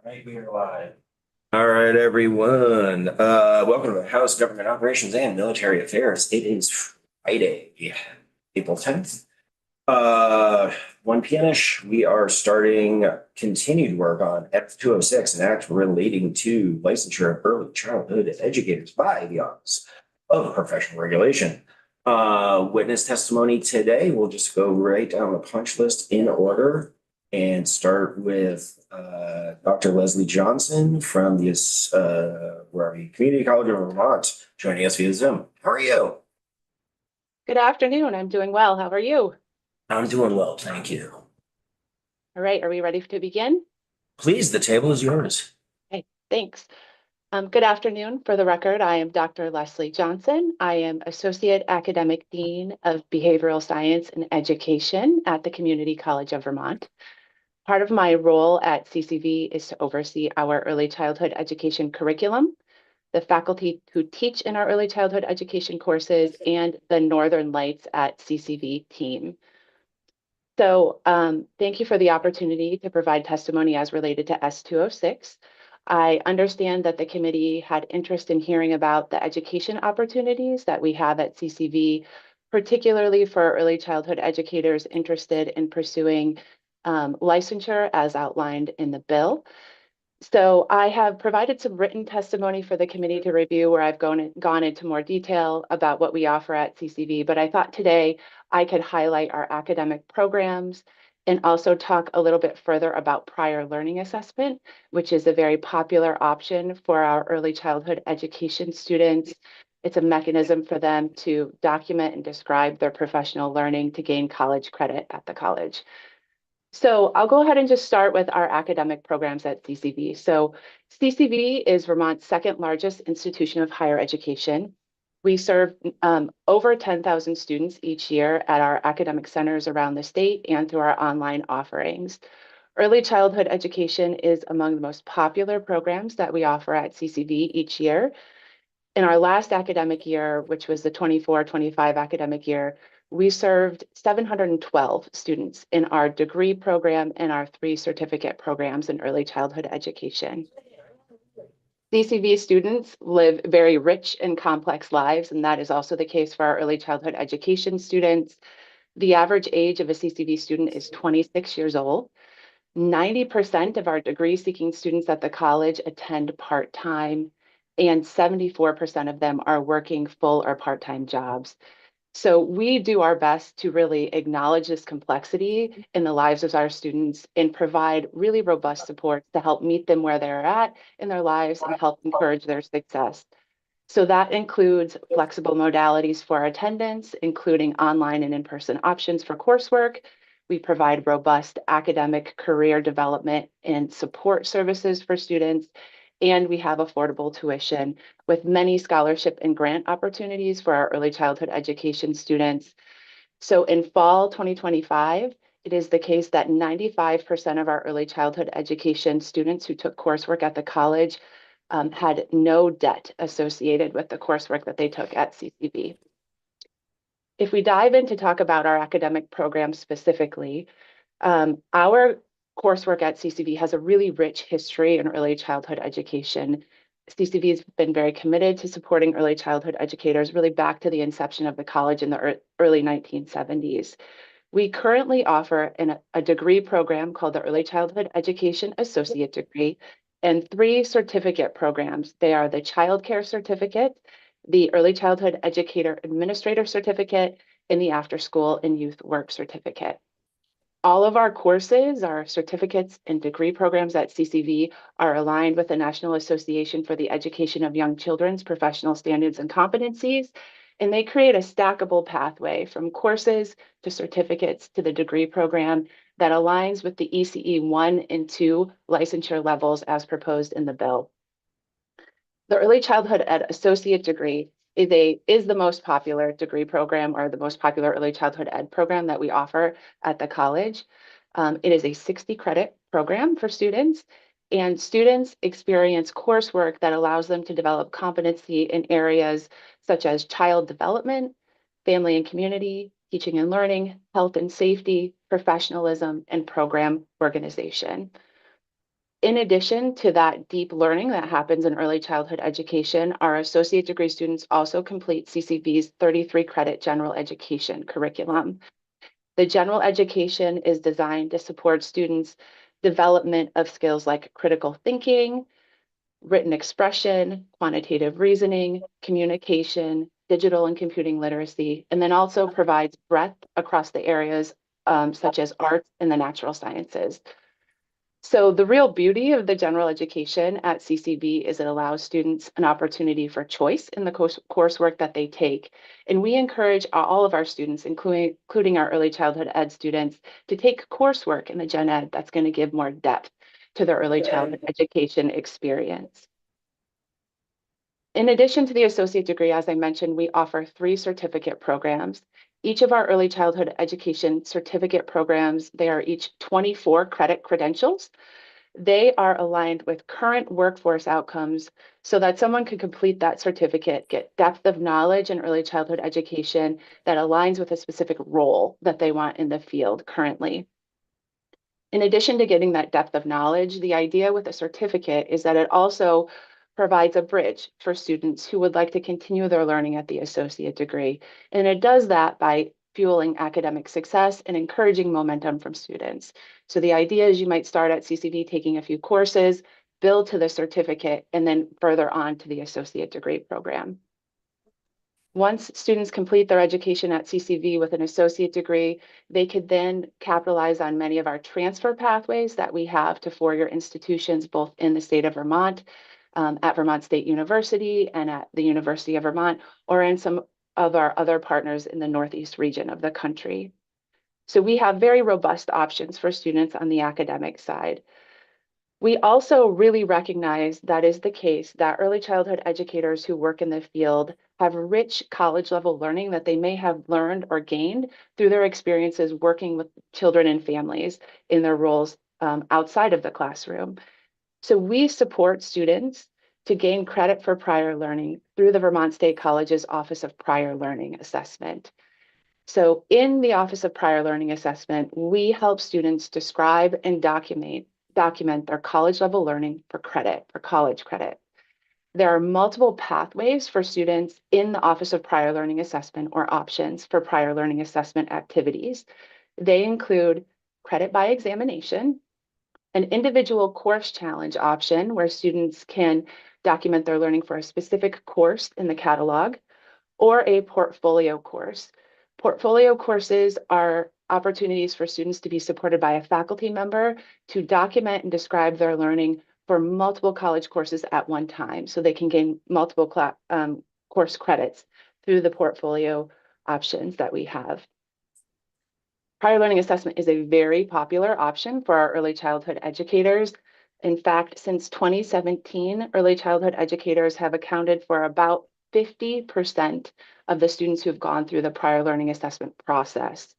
Right, we are live. All right, everyone. Welcome to the House Government Operations and Military Affairs. It is Friday, April 10th. 1 p.m.ish. We are starting continued work on F206, an act relating to licensure of early childhood educators by the Office of Professional Regulation. Witness testimony today. We'll just go right down the punch list in order and start with Dr. Leslie Johnson from the where are we? Community College of Vermont, joining us via Zoom. How are you? Good afternoon. I'm doing well. How are you? I'm doing well, thank you. All right. Are we ready to begin? Please, the table is yours. Okay, thanks. Good afternoon. For the record, I am Dr. Leslie Johnson. I am Associate Academic Dean of Behavioral Science and Education at the Community College of Vermont. Part of my role at CCV is to oversee our early childhood education curriculum, the faculty who teach in our early childhood education courses, and the Northern Lights at CCV team. So thank you for the opportunity to provide testimony as related to S206. I understand that the committee had interest in hearing about the education opportunities that we have at CCV, particularly for early childhood educators interested in pursuing licensure as outlined in the bill. So I have provided some written testimony for the committee to review where I've gone into more detail about what we offer at CCV, but I thought today I could highlight our academic programs and also talk a little bit further about prior learning assessment, which is a very popular option for our early childhood education students. It's a mechanism for them to document and describe their professional learning to gain college credit at the college. So I'll go ahead and just start with our academic programs at CCV. So CCV is Vermont's second largest institution of higher education. We serve over 10,000 students each year at our academic centers around the state and through our online offerings. Early childhood education is among the most popular programs that we offer at CCV each year. In our last academic year, which was the 24-25 academic year, we served 712 students in our degree program and our 3 certificate programs in early childhood education. CCV students live very rich and complex lives, and that is also the case for our early childhood education students. The average age of a CCV student is 26 years old. 90% of our degree-seeking students at the college attend part-time, and 74% of them are working full or part-time jobs. So we do our best to really acknowledge this complexity in the lives of our students and provide really robust support to help meet them where they're at in their lives and help encourage their success. So that includes flexible modalities for attendance, including online and in-person options for coursework. We provide robust academic career development and support services for students, and we have affordable tuition with many scholarship and grant opportunities for our early childhood education students. So in fall 2025, it is the case that 95% of our early childhood education students who took coursework at the college had no debt associated with the coursework that they took at CCV. If we dive in to talk about our academic program specifically, our coursework at CCV has a really rich history in early childhood education. CCV has been very committed to supporting early childhood educators really back to the inception of the college in the early 1970s. We currently offer a degree program called the Early Childhood Education Associate Degree and 3 certificate programs. They are the Child Care Certificate, the Early Childhood Educator Administrator Certificate, and the After School and Youth Work Certificate. All of our courses, our certificates and degree programs at CCV are aligned with the National Association for the Education of Young Children's Professional Standards and Competencies, and they create a stackable pathway from courses to certificates to the degree program that aligns with the ECE 1 and 2 licensure levels as proposed in the bill. The Early Childhood Ed Associate Degree is the most popular degree program or the most popular early childhood ed program that we offer at the college. It is a 60 credit program for students, and students experience coursework that allows them to develop competency in areas such as child development, family and community, teaching and learning, health and safety, professionalism, and program organization. in addition to that deep learning that happens in early childhood education, our associate degree students also complete CCV's 33 credit general education curriculum. The general education is designed to support students' development of skills like critical thinking, written expression, quantitative reasoning, communication, digital and computing literacy, and then also provides breadth across the areas such as arts and the natural sciences. So the real beauty of the general education at CCV is it allows students an opportunity for choice in the coursework that they take. And we encourage all of our students, including our early childhood ed students, to take coursework in the gen ed that's going to give more depth to their early childhood education experience. In addition to the associate degree, as I mentioned, we offer 3 certificate programs. Each of our early childhood education certificate programs, they are each 24 credit credentials. They are aligned with current workforce outcomes so that someone could complete that certificate, get depth of knowledge in early childhood education that aligns with a specific role that they want in the field currently. In addition to getting that depth of knowledge, the idea with a certificate is that it also provides a bridge for students who would like to continue their learning at the associate degree. And it does that by fueling academic success and encouraging momentum from students. So the idea is you might start at CCV taking a few courses, build to the certificate, and then further on to the associate degree program. Once students complete their education at CCV with an associate degree, they could then capitalize on many of our transfer pathways that we have to four-year institutions, both in the state of Vermont, at Vermont State University and at the University of Vermont, or in some of our other partners in the Northeast region of the country. So we have very robust options for students on the academic side. We also really recognize that is the case, that early childhood educators who work in the field have rich college level learning that they may have learned or gained through their experiences working with children and families in their roles outside of the classroom. So we support students to gain credit for prior learning through the Vermont State College's Office of Prior Learning Assessment. So in the Office of Prior Learning Assessment, we help students describe and document their college level learning for credit, for college credit. There are multiple pathways for students in the Office of Prior Learning Assessment, or options for prior learning assessment activities. They include credit by examination, an individual course challenge option where students can document their learning for a specific course in the catalog, or a portfolio course. Portfolio courses are opportunities for students to be supported by a faculty member to document and describe their learning for multiple college courses at one time, so they can gain multiple course credits through the portfolio options that we have. Prior learning assessment is a very popular option for our early childhood educators. In fact, since 2017, early childhood educators have accounted for about 50% of the students who've gone through the prior learning assessment process.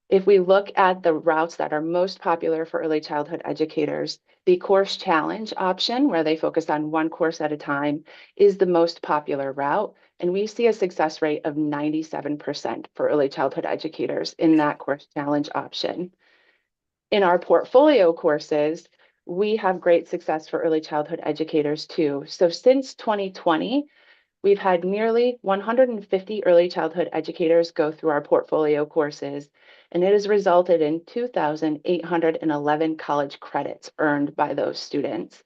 If we look at the routes that are most popular for early childhood educators, the course challenge option, where they focus on one course at a time, is the most popular route. And we see a success rate of 97% for early childhood educators in that course challenge option. In our portfolio courses, we have great success for early childhood educators too. So since 2020, we've had nearly 150 early childhood educators go through our portfolio courses, and it has resulted in 2,811 college credits earned by those students.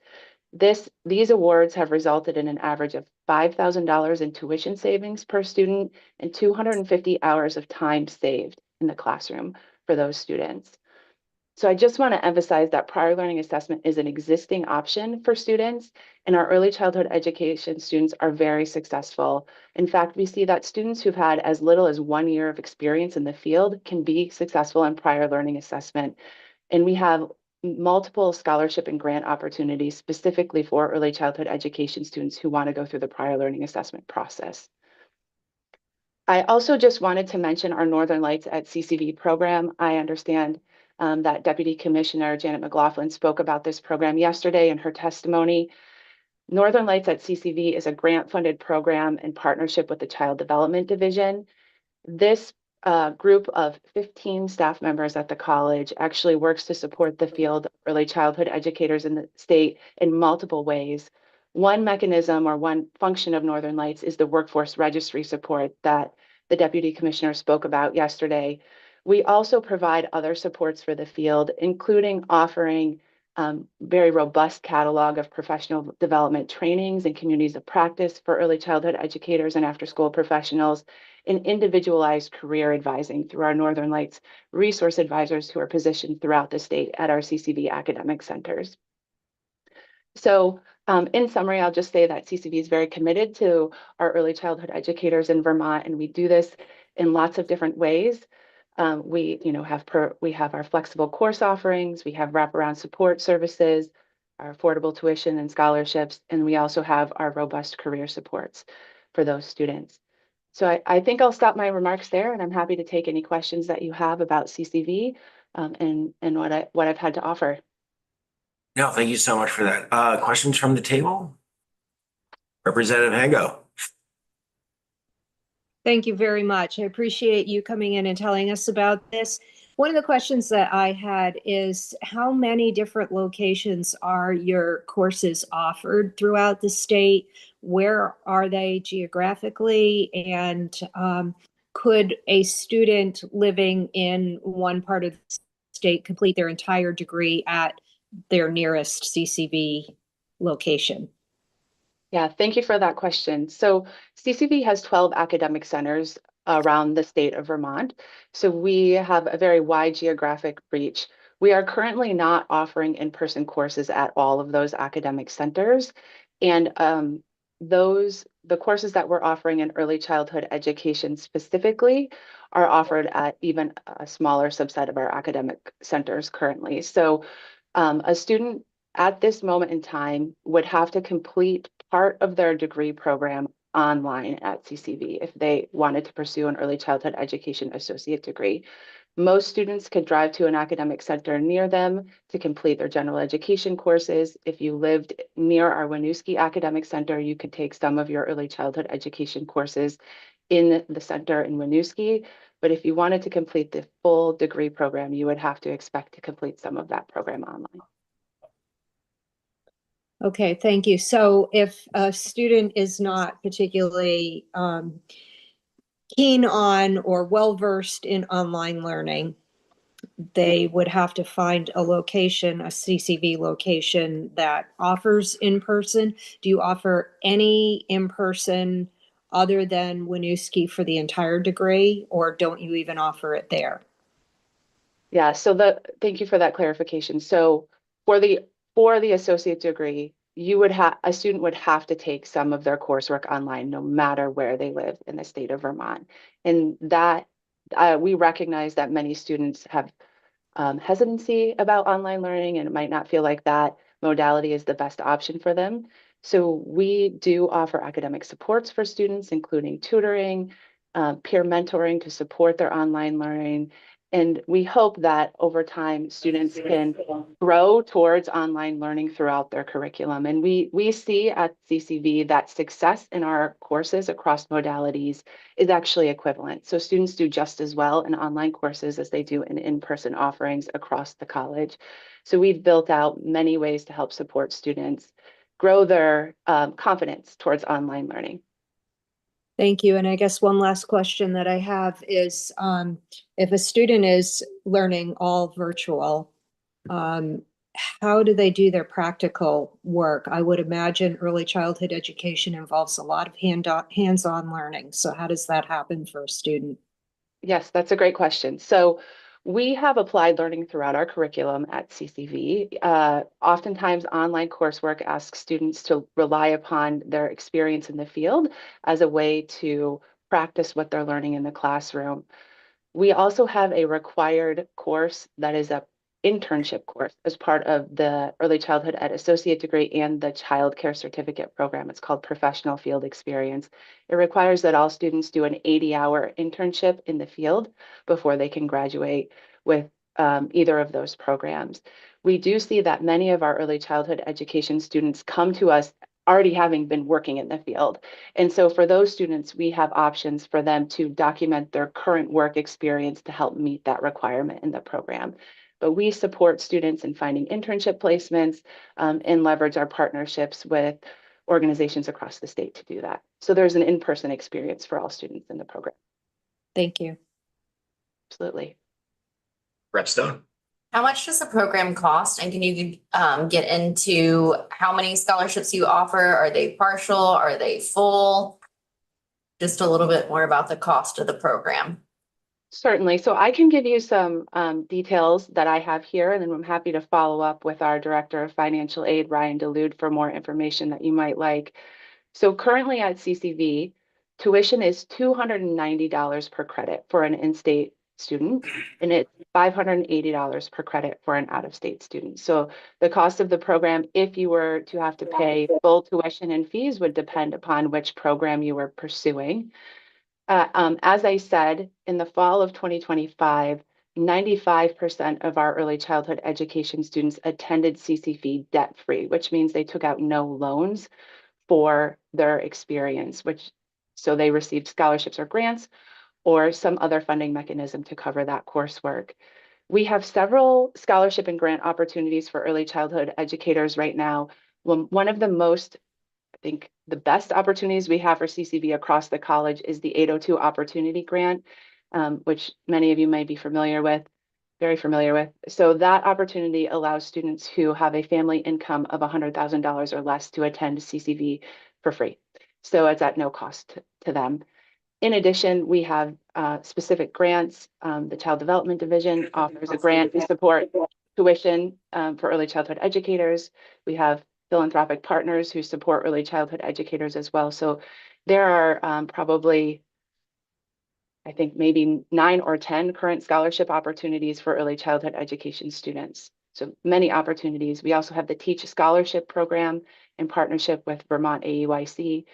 These awards have resulted in an average of $5,000 in tuition savings per student and 250 hours of time saved in the classroom for those students. So I just want to emphasize that prior learning assessment is an existing option for students, and our early childhood education students are very successful. In fact, we see that students who've had as little as 1 year of experience in the field can be successful in prior learning assessment. And we have multiple scholarship and grant opportunities specifically for early childhood education students who want to go through the prior learning assessment process. I also just wanted to mention our Northern Lights at CCV program. I understand that Deputy Commissioner Janet McLaughlin spoke about this program yesterday in her testimony. Northern Lights at CCV is a grant-funded program in partnership with the Child Development Division. This group of 15 staff members at the college actually works to support the field of early childhood educators in the state in multiple ways. One mechanism or one function of Northern Lights is the workforce registry support that the Deputy Commissioner spoke about yesterday. We also provide other supports for the field, including offering very robust catalog of professional development trainings and communities of practice for early childhood educators and after-school professionals, and individualized career advising through our Northern Lights resource advisors who are positioned throughout the state at our CCV academic centers. So in summary, I'll just say that CCV is very committed to our early childhood educators in Vermont, and we do this in lots of different ways. We have our flexible course offerings, we have wraparound support services, our affordable tuition and scholarships, and we also have our robust career supports for those students. So I think I'll stop my remarks there, and I'm happy to take any questions that you have about CCV and what I've had to offer. No, thank you so much for that. Questions from the table? Representative Hango. Thank you very much. I appreciate you coming in and telling us about this. One of the questions that I had is how many different locations are your courses offered throughout the state? Where are they geographically? And could a student living in one part of the state complete their entire degree at their nearest CCV location? Yeah, thank you for that question. So CCV has 12 academic centers around the state of Vermont. So we have a very wide geographic reach. We are currently not offering in-person courses at all of those academic centers. And the courses that we're offering in early childhood education specifically are offered at even a smaller subset of our academic centers currently. So a student at this moment in time would have to complete part of their degree program online at CCV if they wanted to pursue an early childhood education associate degree. Most students could drive to an academic center near them to complete their general education courses. If you lived near our Winooski Academic Center, you could take some of your early childhood education courses in the center in Winooski. But if you wanted to complete the full degree program, you would have to expect to complete some of that program online. Okay, thank you. So if a student is not particularly keen on or well-versed in online learning, they would have to find a location, a CCV location that offers in-person. Do you offer any in-person other than Winooski for the entire degree, or don't you even offer it there? Yeah, so thank you for that clarification. So for the associate degree, a student would have to take some of their coursework online, no matter where they live in the state of Vermont. And that we recognize that many students have hesitancy about online learning and might not feel like that modality is the best option for them. So we do offer academic supports for students, including tutoring, peer mentoring to support their online learning. And we hope that over time, students can grow towards online learning throughout their curriculum. And we see at CCV that success in our courses across modalities is actually equivalent. So students do just as well in online courses as they do in in-person offerings across the college. So we've built out many ways to help support students grow their confidence towards online learning. Thank you. And I guess one last question that I have is if a student is learning all virtual, how do they do their practical work? I would imagine early childhood education involves a lot of hands-on learning. So how does that happen for a student? Yes, that's a great question. So we have applied learning throughout our curriculum at CCV. Oftentimes, online coursework asks students to rely upon their experience in the field as a way to practice what they're learning in the classroom. We also have a required course that is a internship course as part of the early childhood ed associate degree and the child care certificate program. It's called Professional Field Experience. It requires that all students do an 80-hour internship in the field before they can graduate with either of those programs. We do see that many of our early childhood education students come to us already having been working in the field. And so for those students, we have options for them to document their current work experience to help meet that requirement in the program. But we support students in finding internship placements and leverage our partnerships with organizations across the state to do that. So there's an in-person experience for all students in the program. Thank you. Absolutely. Rep Stone. How much does the program cost? And can you get into how many scholarships you offer? Are they partial? Are they full? Just a little bit more about the cost of the program. Certainly. So I can give you some details that I have here, and then I'm happy to follow up with our Director of Financial Aid, Ryan DeLude, for more information that you might like. So currently at CCV, tuition is $290 per credit for an in-state student, and it's $580 per credit for an out-of-state student. So the cost of the program, if you were to have to pay full tuition and fees, would depend upon which program you were pursuing. As I said, in the fall of 2025, 95% of our early childhood education students attended CCV debt-free, which means they took out no loans for their experience, so they received scholarships or grants or some other funding mechanism to cover that coursework. We have several scholarship and grant opportunities for early childhood educators right now. One of the most, I think, the best opportunities we have for CCV across the college is the 802 Opportunity Grant, which many of you may be familiar with, very familiar with. So that opportunity allows students who have a family income of $100,000 or less to attend CCV for free. So it's at no cost to them. In addition, we have specific grants. The Child Development Division offers a grant to support tuition for early childhood educators. We have philanthropic partners who support early childhood educators as well. So there are probably, I think, maybe 9 or 10 current scholarship opportunities for early childhood education students. So many opportunities. We also have the Teach Scholarship Program in partnership with Vermont AEYC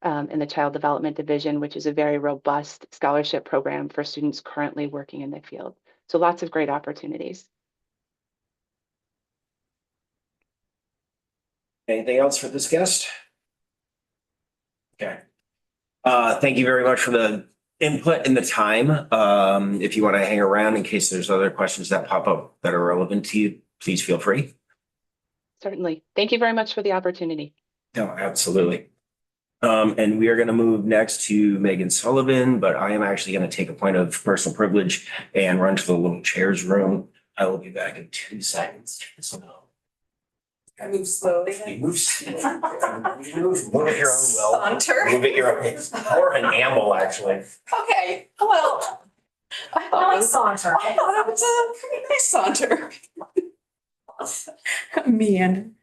and the Child Development Division, which is a very robust scholarship program for students currently working in the field. So lots of great opportunities. Anything else for this guest? Okay. Thank you very much for the input and the time. If you want to hang around in case there's other questions that pop up that are relevant to you, please feel free. Certainly. Thank you very much for the opportunity. No, absolutely. And we are going to move next to Megan Sullivan, but I am actually going to take a point of personal privilege and run to the little chairs room. I will be back in 2 seconds. I move slowly. Move at your own will. Saunter. Move at your own, or an amble, actually. Okay, well, I like saunter. I thought it was a pretty nice saunter. Man.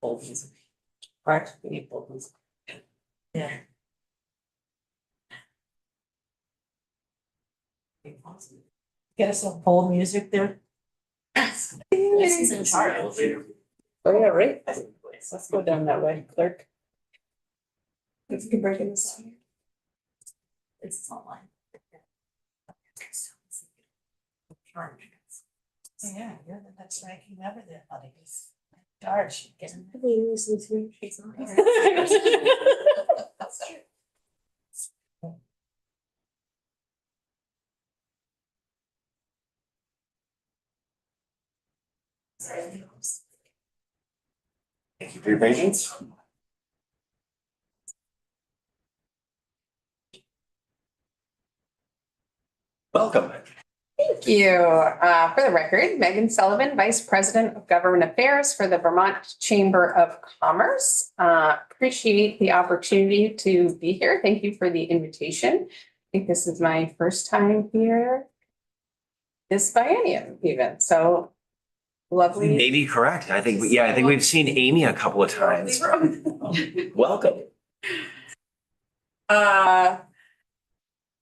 Old music. Right, we need old music. Yeah. Get us some old music there. This is in charge. Oh, yeah, right. Let's go down that way, clerk. If you can break this out. It's online. Yeah, that's ranking over there, buddy. Charge. Thank you for your patience. Welcome. Thank you. For the record, Megan Sullivan, Vice President of Government Affairs for the Vermont Chamber of Commerce. Appreciate the opportunity to be here. Thank you for the invitation. I think this is my first time here this biennium even, so lovely. Maybe correct. I think, yeah, I think we've seen Amy a couple of times. Welcome.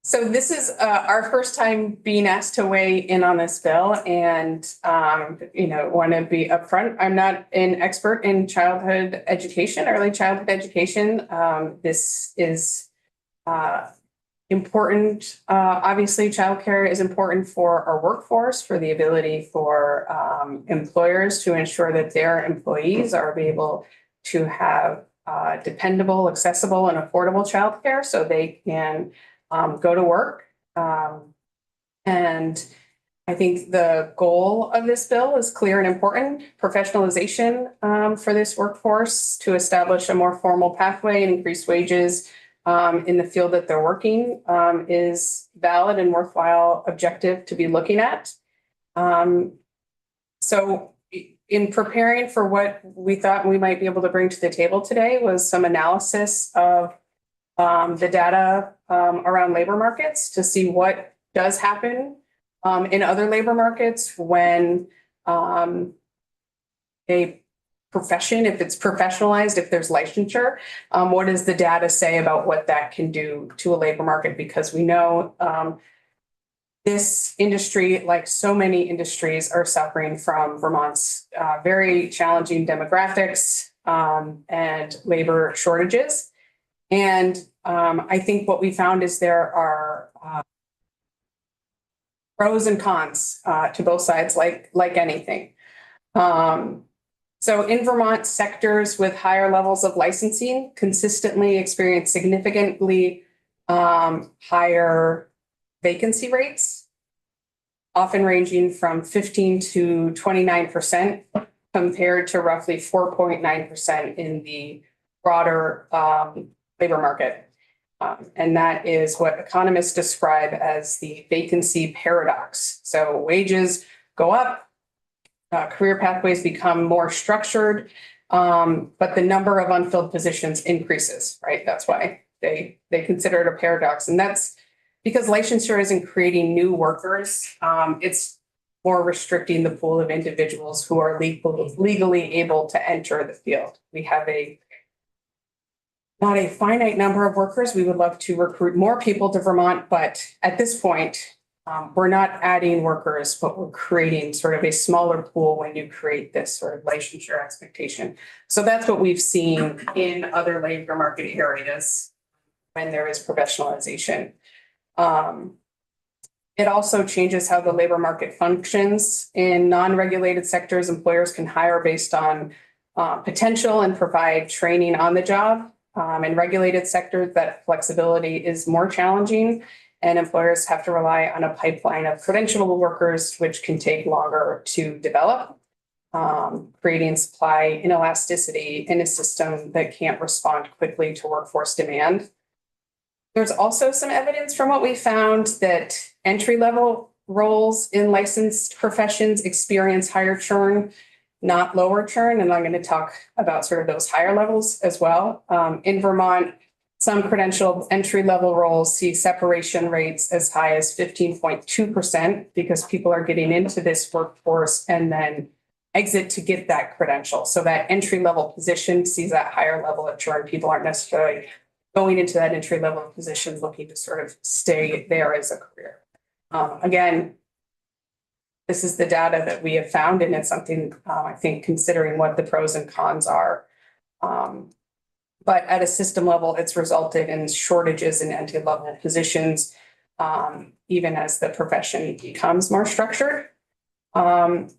So this is our first time being asked to weigh in on this bill, and want to be upfront. I'm not an expert in childhood education, early childhood education. This is important. Obviously, childcare is important for our workforce, for the ability for employers to ensure that their employees are able to have dependable, accessible, and affordable childcare so they can go to work. And I think the goal of this bill is clear and important. Professionalization for this workforce to establish a more formal pathway and increase wages in the field that they're working is valid and worthwhile objective to be looking at. So in preparing for what we thought we might be able to bring to the table today was some analysis of the data around labor markets to see what does happen in other labor markets when a profession, if it's professionalized, if there's licensure, what does the data say about what that can do to a labor market? Because we know this industry, like so many industries, are suffering from Vermont's very challenging demographics and labor shortages. And I think what we found is there are pros and cons to both sides, like anything. So in Vermont, sectors with higher levels of licensing consistently experience significantly higher vacancy rates, often ranging from 15 to 29% compared to roughly 4.9% in the broader labor market. And that is what economists describe as the vacancy paradox. So wages go up, career pathways become more structured, but the number of unfilled positions increases, right? That's why they consider it a paradox. And that's because licensure isn't creating new workers. It's more restricting the pool of individuals who are legally able to enter the field. We have not a finite number of workers. We would love to recruit more people to Vermont, but at this point, we're not adding workers, but we're creating sort of a smaller pool when you create this sort of licensure expectation. So that's what we've seen in other labor market areas when there is professionalization. It also changes how the labor market functions. In non-regulated sectors, employers can hire based on potential and provide training on the job. In regulated sectors, that flexibility is more challenging, and employers have to rely on a pipeline of credentialed workers, which can take longer to develop, creating supply inelasticity in a system that can't respond quickly to workforce demand. There's also some evidence from what we found that entry-level roles in licensed professions experience higher churn, not lower churn. And I'm going to talk about sort of those higher levels as well. In Vermont, some credentialed entry-level roles see separation rates as high as 15.2% because people are getting into this workforce and then exit to get that credential. So that entry-level position sees that higher level of churn. People aren't necessarily going into that entry-level position looking to sort of stay there as a career. Again, this is the data that we have found, and it's something I think considering what the pros and cons are. But at a system level, it's resulted in shortages in entry-level positions, even as the profession becomes more structured. On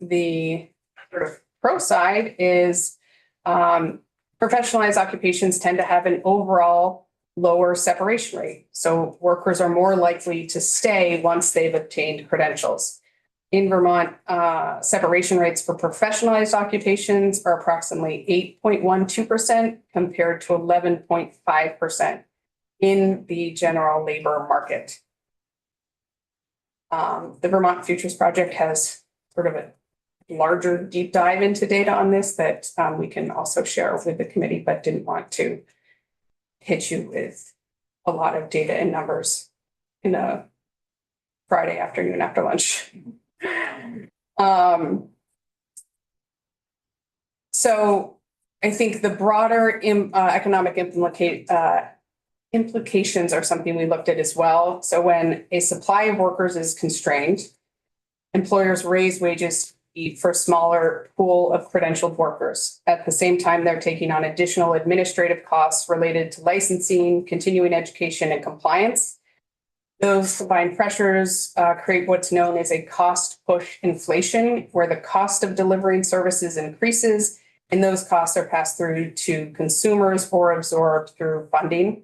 the sort of pro side is professionalized occupations tend to have an overall lower separation rate. So workers are more likely to stay once they've obtained credentials. In Vermont, separation rates for professionalized occupations are approximately 8.12% compared to 11.5% in the general labor market. The Vermont Futures Project has sort of a larger deep dive into data on this that we can also share with the committee, but didn't want to hit you with a lot of data and numbers in a Friday afternoon after lunch. So I think the broader economic implications are something we looked at as well. So when a supply of workers is constrained, employers raise wages for smaller pool of credentialed workers. At the same time, they're taking on additional administrative costs related to licensing, continuing education, and compliance. Those combined pressures create what's known as a cost push inflation, where the cost of delivering services increases and those costs are passed through to consumers or absorbed through funding.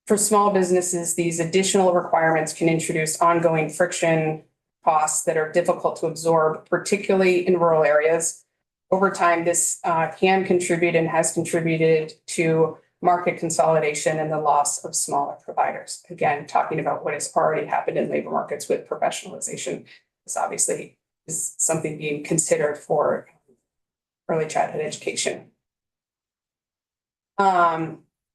For small businesses, these additional requirements can introduce ongoing friction costs that are difficult to absorb, particularly in rural areas. Over time, this can contribute and has contributed to market consolidation and the loss of smaller providers. Again, talking about what has already happened in labor markets with professionalization. This obviously is something being considered for early childhood education.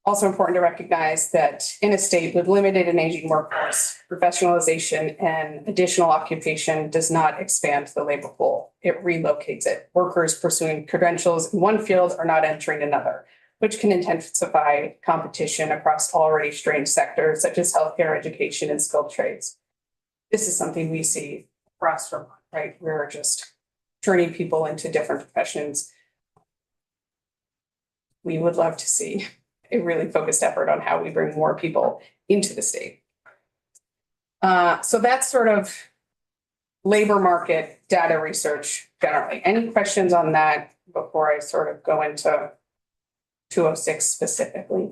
Also important to recognize that in a state with limited and aging workforce, professionalization and additional occupation does not expand the labor pool. It relocates it. Workers pursuing credentials in one field are not entering another, which can intensify competition across already strained sectors such as healthcare, education, and skilled trades. This is something we see across Vermont, right? We're just turning people into different professions. We would love to see a really focused effort on how we bring more people into the state. So that's sort of labor market data research generally. Any questions on that before I sort of go into 206 specifically?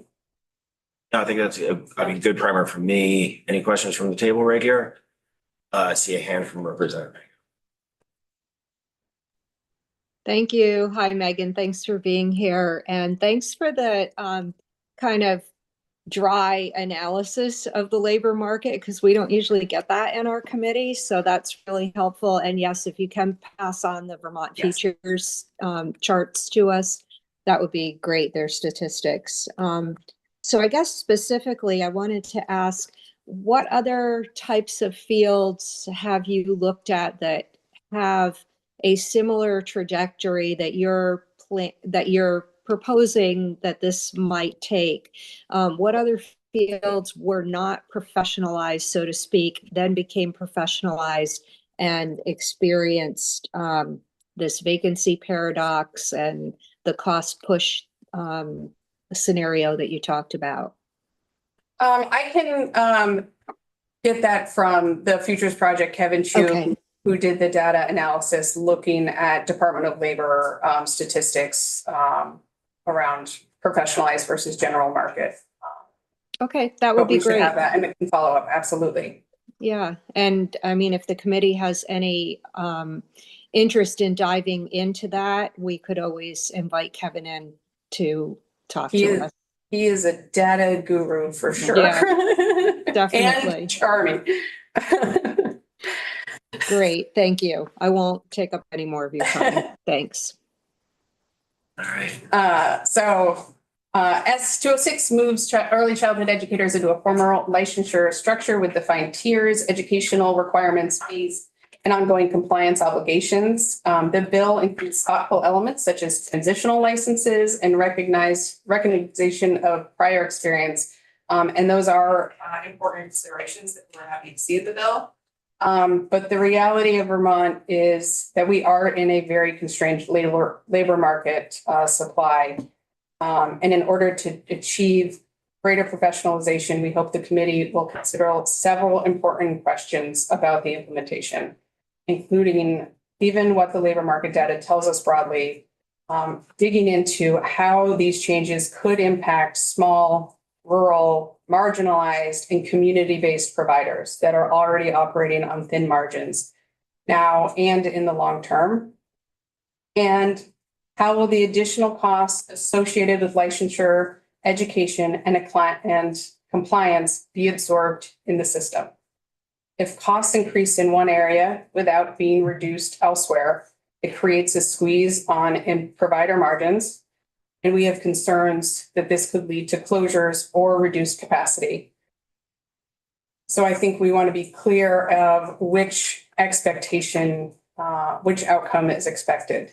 No, I think that's a good primer from me. Any questions from the table right here? I see a hand from Representative. Thank you. Hi, Megan. Thanks for being here. And thanks for the kind of dry analysis of the labor market, because we don't usually get that in our committee. So that's really helpful. And yes, if you can pass on the Vermont Features charts to us, that would be great. Their statistics. So I guess specifically, I wanted to ask, what other types of fields have you looked at that have a similar trajectory that you're proposing that this might take? What other fields were not professionalized, so to speak, then became professionalized and experienced this vacancy paradox and the cost push scenario that you talked about? I can get that from the Futures Project, Kevin Chu, Okay. who did the data analysis looking at Department of Labor statistics around professionalized versus general market. Okay, that would But be we should great. have that and it can follow up, absolutely. Yeah, and I mean, if the committee has any interest in diving into that, we could always invite Kevin in to talk to us. He is a data guru for sure. Yeah, definitely. And charming. Great, thank you. I won't take up any more of your time. Thanks. All right. S206 moves early childhood educators into a formal licensure structure with defined tiers, educational requirements, fees, and ongoing compliance obligations. The bill includes thoughtful elements such as transitional licenses and recognition of prior experience. And those are important considerations that we're happy to see in the bill. But the reality of Vermont is that we are in a very constrained labor market supply. And in order to achieve greater professionalization, we hope the committee will consider several important questions about the implementation, including even what the labor market data tells us broadly, digging into how these changes could impact small, rural, marginalized, and community-based providers that are already operating on thin margins now and in the long term. And how will the additional costs associated with licensure, education, and compliance be absorbed in the system? If costs increase in one area without being reduced elsewhere, it creates a squeeze on provider margins. And we have concerns that this could lead to closures or reduced capacity. So I think we want to be clear of which outcome is expected.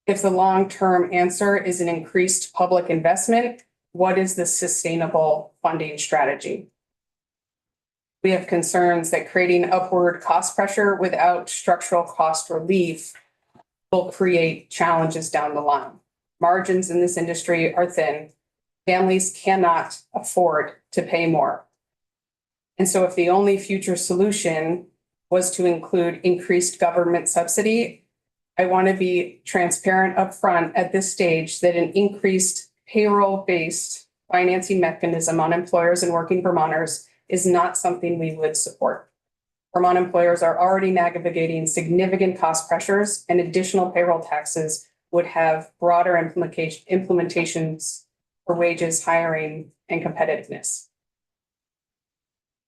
If the long-term answer is an increased public investment, what is the sustainable funding strategy? We have concerns that creating upward cost pressure without structural cost relief will create challenges down the line. Margins in this industry are thin. Families cannot afford to pay more. And so if the only future solution was to include increased government subsidy, I want to be transparent upfront at this stage that an increased payroll-based financing mechanism on employers and working Vermonters is not something we would support. Vermont employers are already navigating significant cost pressures, and additional payroll taxes would have broader implementations for wages, hiring, and competitiveness.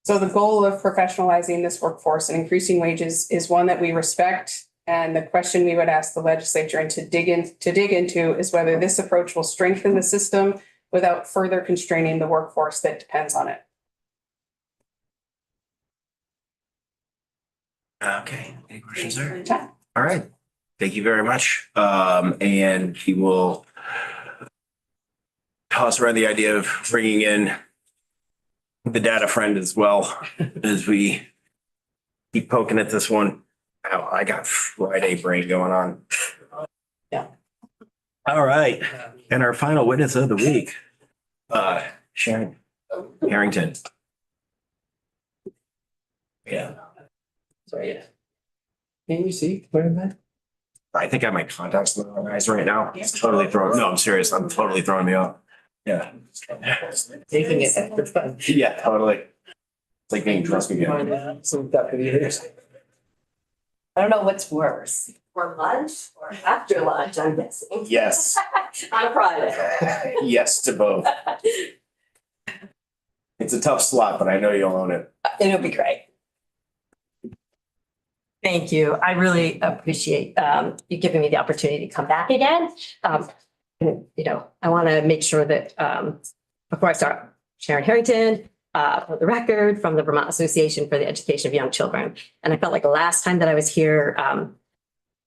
So the goal of professionalizing this workforce and increasing wages is one that we respect. And the question we would ask the legislature and to dig into is whether this approach will strengthen the system without further constraining the workforce that depends on it. Okay, any questions there? All right, thank you very much. And he will toss around the idea of bringing in the data friend as well as we keep poking at this one. Wow, I got Friday brain going on. Yeah. All right, and our final witness of the week, Sharon Harrington. Yeah. Sorry, yeah. Can you see where I'm at? I think I have my contacts in my eyes right now. It's totally throwing, no, I'm serious. I'm totally throwing me off. Yeah. Taking it extra fun. Yeah, totally. It's like being drunk again. Some deputies. I don't know what's worse, for lunch or after lunch, I'm guessing. Yes, On Friday. yes to both. It's a tough slot, but I know you'll own it. It'll be great. Thank you. I really appreciate you giving me the opportunity to come back again. And, you know, I want to make sure that before I start, Sharon Harrington, for the record, from the Vermont Association for the Education of Young Children. And I felt like the last time that I was here,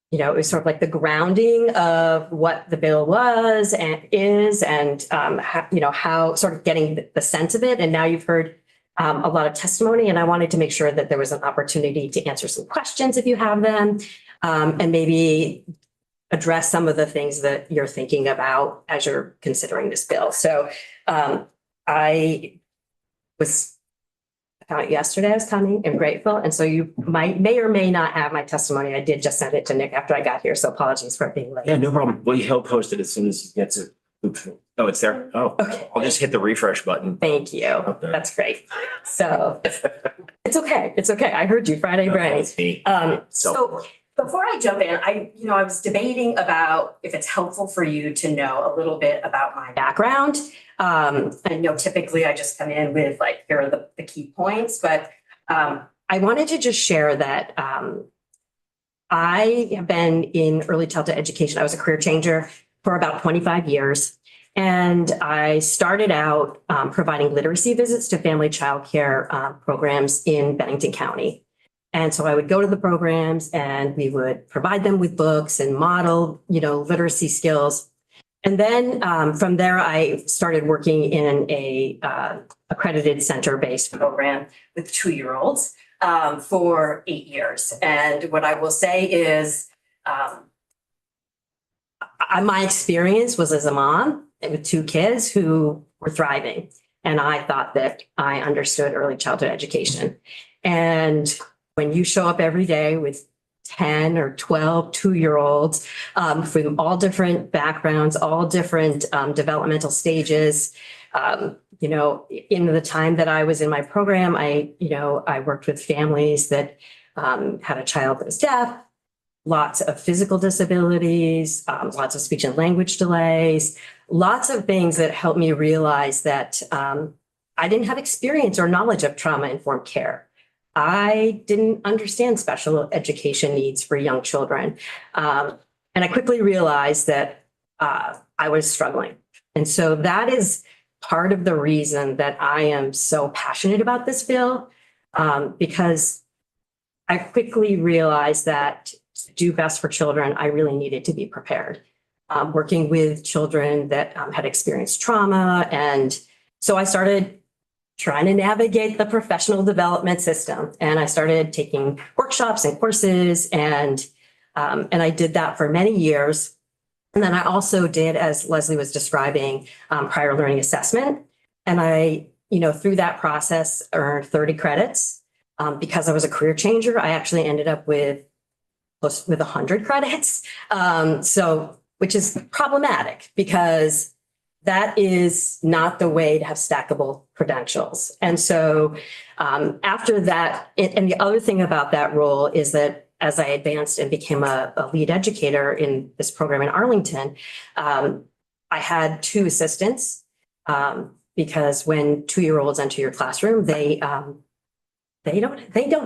you know, it was sort of like the grounding of what the bill was and is, and how, you know, how sort of getting the sense of it. And now you've heard a lot of testimony, and I wanted to make sure that there was an opportunity to answer some questions if you have them, and maybe address some of the things that you're thinking about as you're considering this bill. So I found out yesterday I was coming. I'm grateful. And so you may or may not have my testimony. I did just send it to Nick after I got here. So apologies for being late. Yeah, no problem. Well, he'll post it as soon as he gets it. Oops. Oh, it's there? Oh, Okay. I'll just hit the refresh button. Thank you. Okay. That's great. So it's okay. It's okay. I heard you Friday, Brian. So before I jump in, I was debating about if it's helpful for you to know a little bit about my background. I know typically I just come in with like, here are the key points, but I wanted to just share that I have been in early childhood education. I was a career changer for about 25 years. And I started out providing literacy visits to family childcare programs in Bennington County. And so I would go to the programs and we would provide them with books and model, literacy skills. And then from there, I started working in a accredited center-based program with 2-year-olds for 8 years. And what I will say is my experience was as a mom with 2 kids who were thriving. And I thought that I understood early childhood education. And when you show up every day with 10 or 12 2-year-olds from all different backgrounds, all different developmental stages, in the time that I was in my program, I worked with families that had a child that was deaf, lots of physical disabilities, lots of speech and language delays, lots of things that helped me realize that I didn't have experience or knowledge of trauma-informed care. I didn't understand special education needs for young children. And I quickly realized that I was struggling. And so that is part of the reason that I am so passionate about this bill, because I quickly realized that to do best for children, I really needed to be prepared. Working with children that had experienced trauma. And so I started trying to navigate the professional development system. And I started taking workshops and courses, and I did that for many years. And then I also did, as Leslie was describing, prior learning assessment. And I, through that process, earned 30 credits. Because I was a career changer, I actually ended up with 100 credits. Which is problematic because that is not the way to have stackable credentials. And so after that, and the other thing about that role is that as I advanced and became a lead educator in this program in Arlington, I had 2 assistants because when 2-year-olds enter your classroom, they don't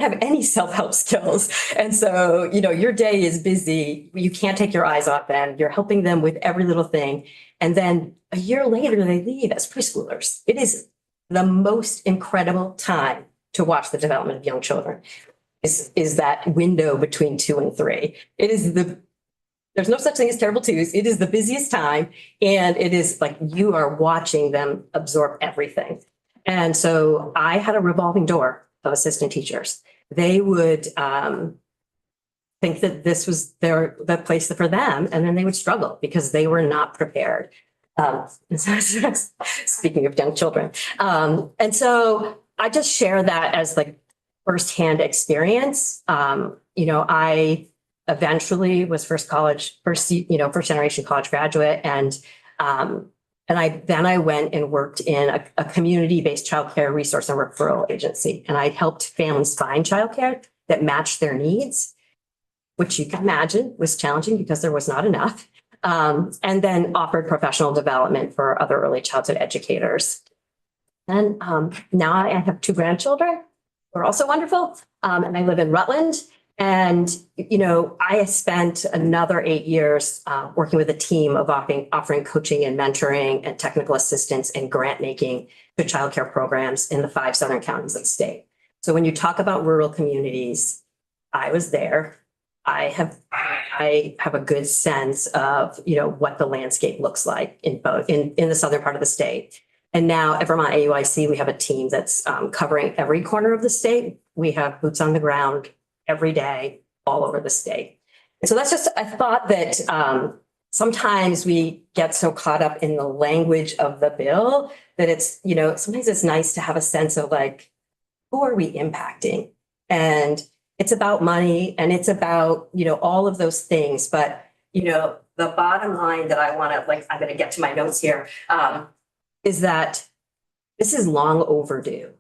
have any self-help skills. And so, your day is busy. You can't take your eyes off them. You're helping them with every little thing. And then a year later, they leave as preschoolers. It is the most incredible time to watch the development of young children. Is that window between 2 and 3. There's no such thing as terrible twos. It is the busiest time. And it is like you are watching them absorb everything. And so I had a revolving door of assistant teachers. They would think that this was the place for them, and then they would struggle because they were not prepared. Speaking of young children. And so I just share that as like firsthand experience. I eventually was first generation college graduate, and I went and worked in a community-based childcare resource and referral agency. And I helped families find childcare that matched their needs, which you can imagine was challenging because there was not enough. And then offered professional development for other early childhood educators. And now I have 2 grandchildren who are also wonderful. And I live in Rutland. And, I spent another 8 years working with a team of offering coaching and mentoring and technical assistance and grant making to childcare programs in the 5 southern counties of the state. So when you talk about rural communities, I was there. I have a good sense of, what the landscape looks like in the southern part of the state. And now at Vermont AUIC, we have a team that's covering every corner of the state. We have boots on the ground every day, all over the state. And so that's just a thought that sometimes we get so caught up in the language of the bill that it's, sometimes it's nice to have a sense of like, who are we impacting? And it's about money and it's about, all of those things. But, the bottom line that I want to, I'm going to get to my notes here, is that this is long overdue.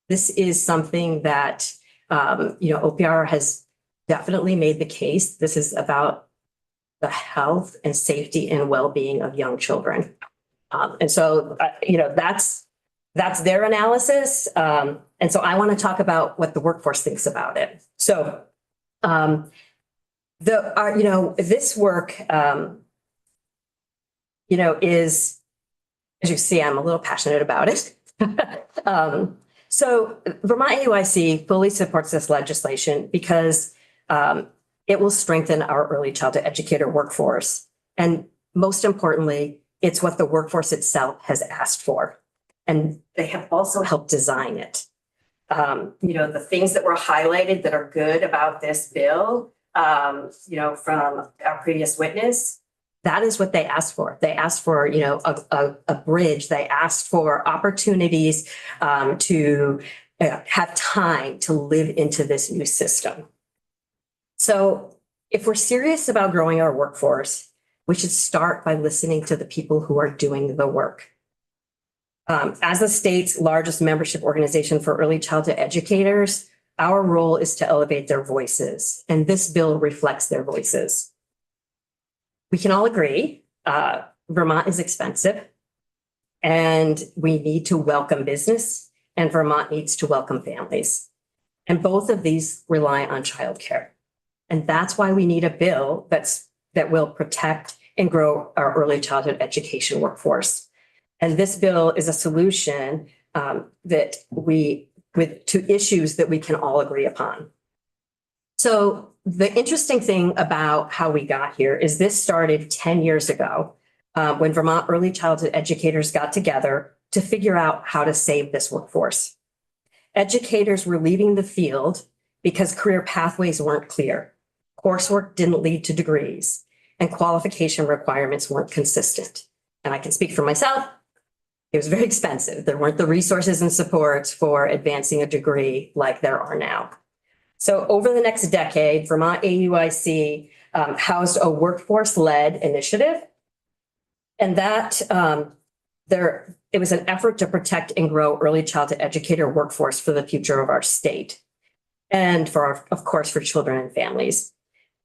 This is something that OPR has definitely made the case. This is about the health and safety and well-being of young children. And so, that's their analysis. And so I want to talk about what the workforce thinks about it. So, this work, is, as you see, I'm a little passionate about it. So Vermont AUIC fully supports this legislation because it will strengthen our early childhood educator workforce. And most importantly, it's what the workforce itself has asked for. And they have also helped design it. The things that were highlighted that are good about this bill, from our previous witness, that is what they asked for. They asked for, a bridge. They asked for opportunities to have time to live into this new system. So if we're serious about growing our workforce, we should start by listening to the people who are doing the work. As the state's largest membership organization for early childhood educators, our role is to elevate their voices, and this bill reflects their voices. We can all agree, Vermont is expensive and we need to welcome business, and Vermont needs to welcome families. And both of these rely on childcare. And that's why we need a bill that will protect and grow our early childhood education workforce. And this bill is a solution to issues that we can all agree upon. So the interesting thing about how we got here is this started 10 years ago when Vermont early childhood educators got together to figure out how to save this workforce. Educators were leaving the field because career pathways weren't clear, coursework didn't lead to degrees, and qualification requirements weren't consistent. And I can speak for myself. It was very expensive. There weren't the resources and supports for advancing a degree like there are now. So over the next decade, Vermont AUIC housed a workforce-led initiative. And that it was an effort to protect and grow early childhood educator workforce for the future of our state. And of course, for children and families.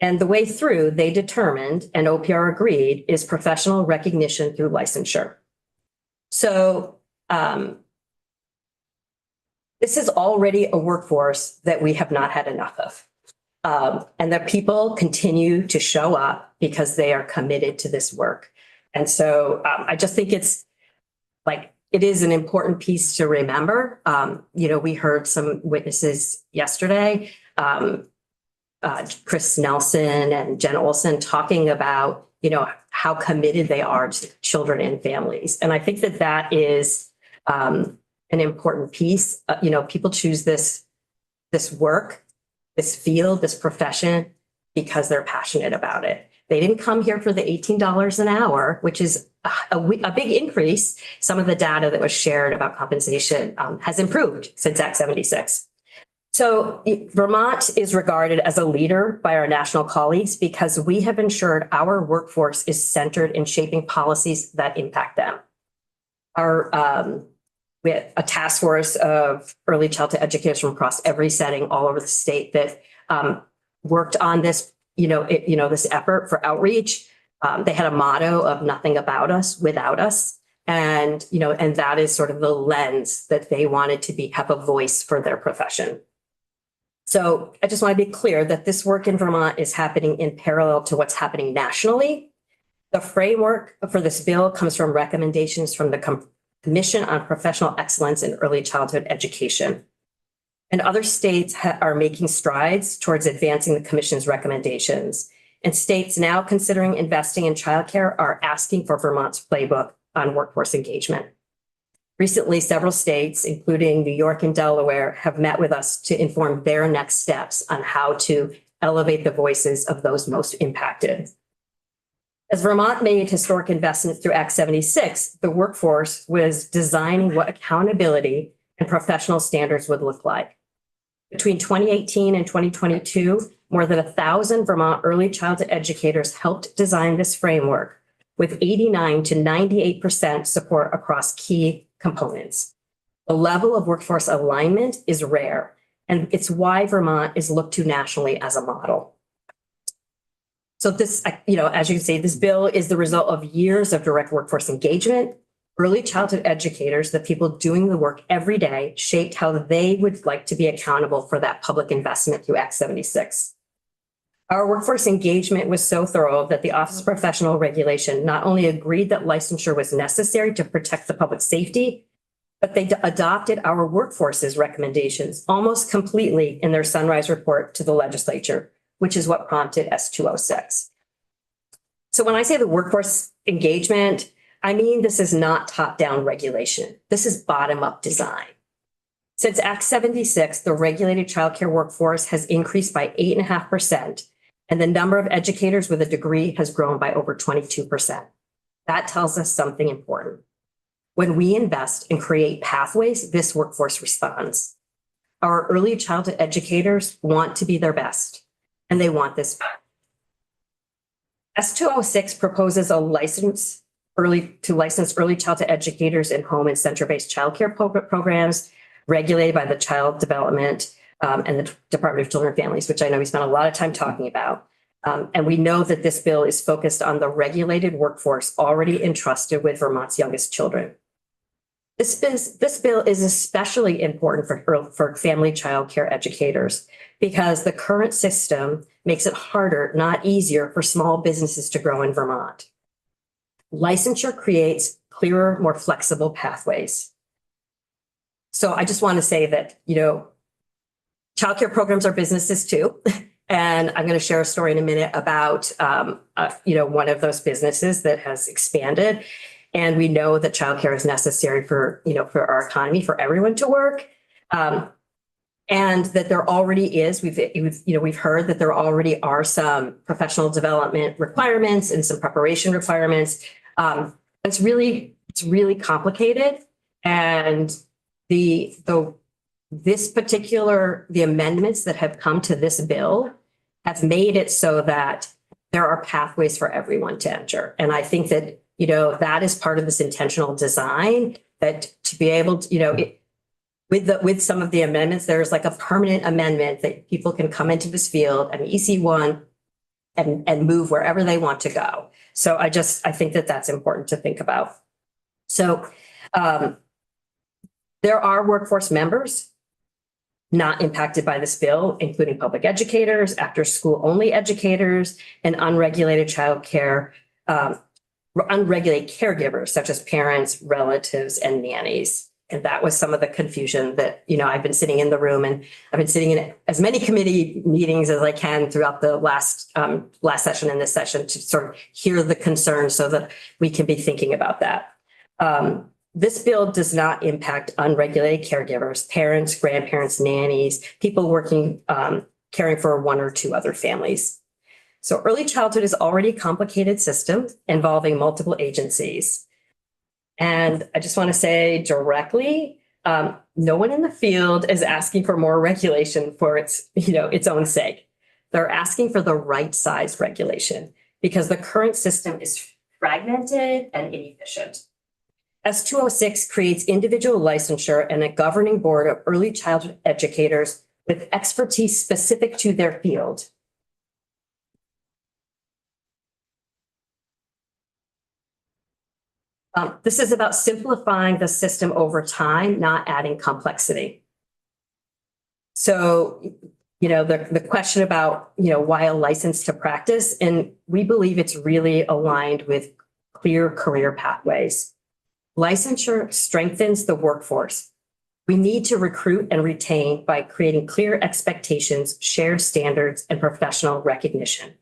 And the way through, they determined, and OPR agreed, is professional recognition through licensure. So this is already a workforce that we have not had enough of. And that people continue to show up because they are committed to this work. And so I just think it is an important piece to remember. We heard some witnesses yesterday, Chris Nelson and Jen Olson talking about, how committed they are to children and families. And I think that is an important piece. People choose this work, this field, this profession, because they're passionate about it. They didn't come here for the $18 an hour, which is a big increase. Some of the data that was shared about compensation has improved since Act 76. So Vermont is regarded as a leader by our national colleagues because we have ensured our workforce is centered in shaping policies that impact them. We had a task force of early childhood educators from across every setting all over the state that worked on this, this effort for outreach. They had a motto of nothing about us without us. And that is sort of the lens that they wanted to have a voice for their profession. So I just want to be clear that this work in Vermont is happening in parallel to what's happening nationally. The framework for this bill comes from recommendations from the Commission on Professional Excellence in Early Childhood Education. And other states are making strides towards advancing the Commission's recommendations. And states now considering investing in childcare are asking for Vermont's playbook on workforce engagement. Recently, several states, including New York and Delaware, have met with us to inform their next steps on how to elevate the voices of those most impacted. As Vermont made historic investments through Act 76, the workforce was designing what accountability and professional standards would look like. Between 2018 and 2022, more than 1,000 Vermont early childhood educators helped design this framework with 89 to 98% support across key components. The level of workforce alignment is rare, and it's why Vermont is looked to nationally as a model. So this, as you can see, this bill is the result of years of direct workforce engagement. Early childhood educators, the people doing the work every day, shaped how they would like to be accountable for that public investment through Act 76. Our workforce engagement was so thorough that the Office of Professional Regulation not only agreed that licensure was necessary to protect the public safety, but they adopted our workforce's recommendations almost completely in their Sunrise report to the legislature, which is what prompted S206. So when I say the workforce engagement, I mean this is not top-down regulation. This is bottom-up design. Since Act 76, the regulated childcare workforce has increased by 8.5%, and the number of educators with a degree has grown by over 22%. That tells us something important. When we invest and create pathways, this workforce responds. Our early childhood educators want to be their best, and they want this back. S206 proposes a license early childhood educators in home and center-based childcare programs regulated by the Child Development and the Department of Children and Families, which I know we spent a lot of time talking about. And we know that this bill is focused on the regulated workforce already entrusted with Vermont's youngest children. This bill is especially important for family childcare educators because the current system makes it harder, not easier, for small businesses to grow in Vermont. Licensure creates clearer, more flexible pathways. So I just want to say that, childcare programs are businesses too. And I'm going to share a story in a minute about, one of those businesses that has expanded. And we know that childcare is necessary for, for our economy, for everyone to work. And that there already is, we've heard that there already are some professional development requirements and some preparation requirements. It's really complicated. And the amendments that have come to this bill have made it so that there are pathways for everyone to enter. And I think that, that is part of this intentional design, that to be able to, with some of the amendments, there's like a permanent amendment that people can come into this field, an EC1, and move wherever they want to go. So I think that that's important to think about. So there are workforce members not impacted by this bill, including public educators, after school only educators, and unregulated childcare, unregulated caregivers such as parents, relatives, and nannies. And that was some of the confusion that, I've been sitting in the room, and I've been sitting in as many committee meetings as I can throughout the last session and this session to sort of hear the concerns so that we can be thinking about that. This bill does not impact unregulated caregivers, parents, grandparents, nannies, people working, caring for one or two other families. So early childhood is already a complicated system involving multiple agencies. And I just want to say directly, no one in the field is asking for more regulation for its own sake. They're asking for the right size regulation because the current system is fragmented and inefficient. S206 creates individual licensure and a governing board of early childhood educators with expertise specific to their field. This is about simplifying the system over time, not adding complexity. So, the question about, why a license to practice, and we believe it's really aligned with clear career pathways. Licensure strengthens the workforce. We need to recruit and retain by creating clear expectations, shared standards, and professional recognition.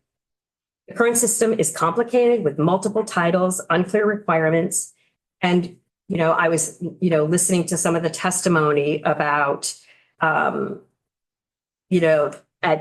The current system is complicated with multiple titles, unclear requirements. And, I was, listening to some of the testimony about,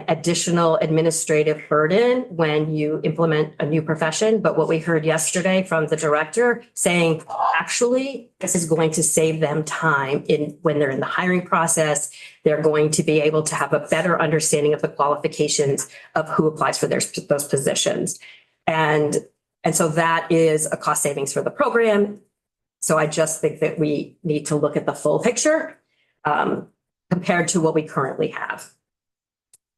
additional administrative burden when you implement a new profession. But what we heard yesterday from the director saying, actually, this is going to save them time when they're in the hiring process. They're going to be able to have a better understanding of the qualifications of who applies for those positions. And so that is a cost savings for the program. So I just think that we need to look at the full picture compared to what we currently have.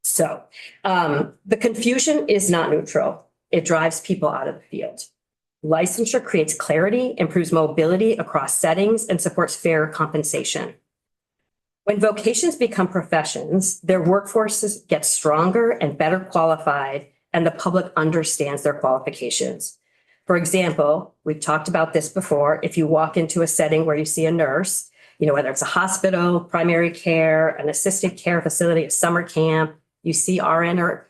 So the confusion is not neutral. It drives people out of the field. Licensure creates clarity, improves mobility across settings, and supports fair compensation. When vocations become professions, their workforces get stronger and better qualified, and the public understands their qualifications. For example, we've talked about this before. If you walk into a setting where you see a nurse, whether it's a hospital, primary care, an assisted care facility, a summer camp, you see RN or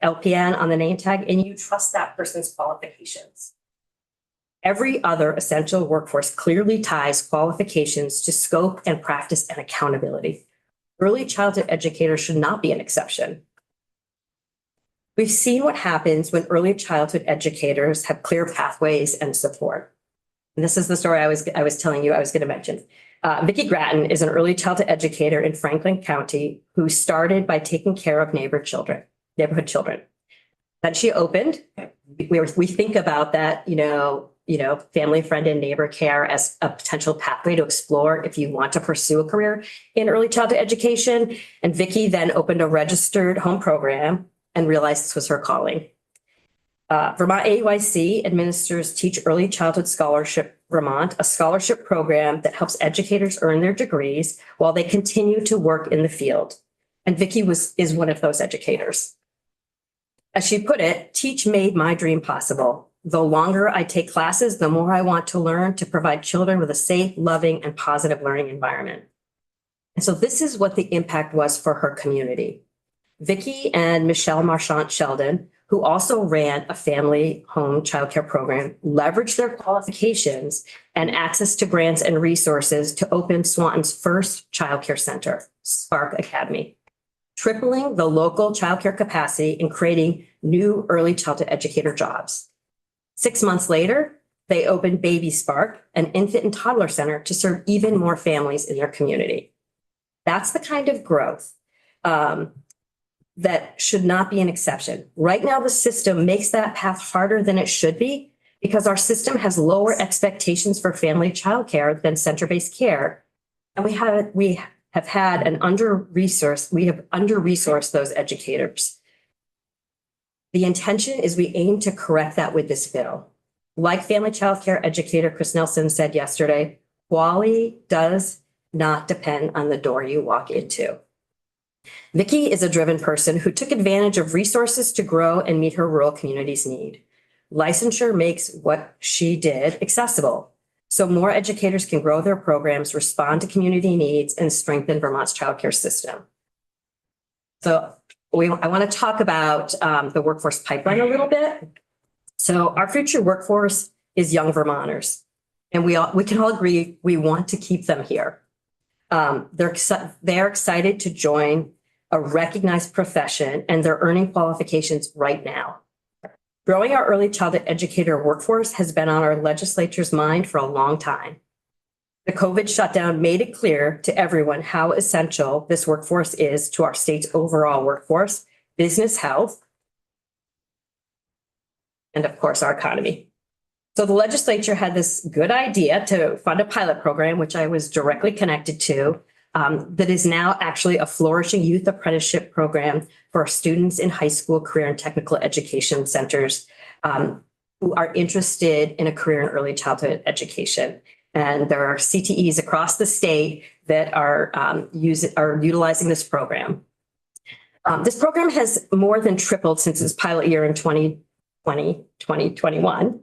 LPN on the name tag, and you trust that person's qualifications. Every other essential workforce clearly ties qualifications to scope and practice and accountability. Early childhood educators should not be an exception. We've seen what happens when early childhood educators have clear pathways and support. And this is the story I was telling you I was going to mention. Vicki Gratton is an early childhood educator in Franklin County who started by taking care of neighborhood children. Then she opened. We think about that, family, friend, and neighbor care as a potential pathway to explore if you want to pursue a career in early childhood education. And Vicki then opened a registered home program and realized this was her calling. Vermont AYC administers Teach Early Childhood Scholarship Vermont, a scholarship program that helps educators earn their degrees while they continue to work in the field. And Vicki is one of those educators. As she put it, Teach made my dream possible. The longer I take classes, the more I want to learn to provide children with a safe, loving, and positive learning environment. And so this is what the impact was for her community. Vicki and Michelle Marchant Sheldon who also ran a family home childcare program, leveraged their qualifications and access to grants and resources to open Swanton's first childcare center, Spark Academy, tripling the local childcare capacity and creating new early childhood educator jobs. 6 months later, they opened Baby Spark, an infant and toddler center to serve even more families in their community. That's the kind of growth that should not be an exception. Right now, the system makes that path harder than it should be because our system has lower expectations for family childcare than center-based care. And we have had an under-resourced those educators. The intention is we aim to correct that with this bill. Like family childcare educator Chris Nelson said yesterday, quality does not depend on the door you walk into. Vicki is a driven person who took advantage of resources to grow and meet her rural community's need. Licensure makes what she did accessible, so more educators can grow their programs, respond to community needs, and strengthen Vermont's childcare system. So I want to talk about the workforce pipeline a little bit. So our future workforce is young Vermonters, and we can all agree we want to keep them here. They're excited to join a recognized profession, and they're earning qualifications right now. Growing our early childhood educator workforce has been on our legislature's mind for a long time. The COVID shutdown made it clear to everyone how essential this workforce is to our state's overall workforce, business health, and of course, our economy. So the legislature had this good idea to fund a pilot program, which I was directly connected to, that is now actually a flourishing youth apprenticeship program for students in high school, career and technical education centers who are interested in a career in early childhood education. And there are CTEs across the state that are utilizing this program. This program has more than tripled since its pilot year in 2021.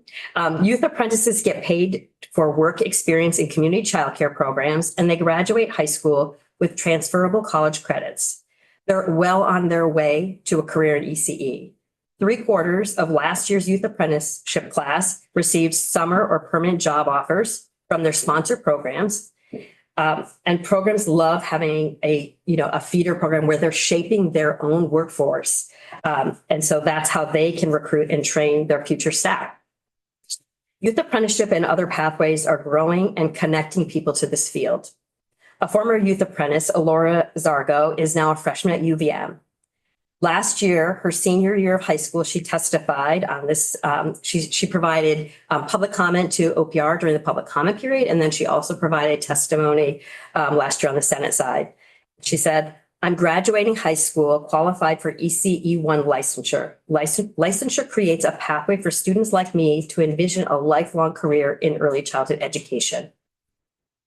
Youth apprentices get paid for work experience in community childcare programs, and they graduate high school with transferable college credits. They're well on their way to a career in ECE. 3/4 of last year's youth apprenticeship class received summer or permanent job offers from their sponsored programs. And programs love having a feeder program where they're shaping their own workforce. And so that's how they can recruit and train their future staff. Youth apprenticeship and other pathways are growing and connecting people to this field. A former youth apprentice, Alora Zargo, is now a freshman at UVM. Last year, her senior year of high school, she testified on this. She provided public comment to OPR during the public comment period, and then she also provided testimony last year on the Senate side. She said, "I'm graduating high school, qualified for ECE1 licensure. Licensure creates a pathway for students like me to envision a lifelong career in early childhood education.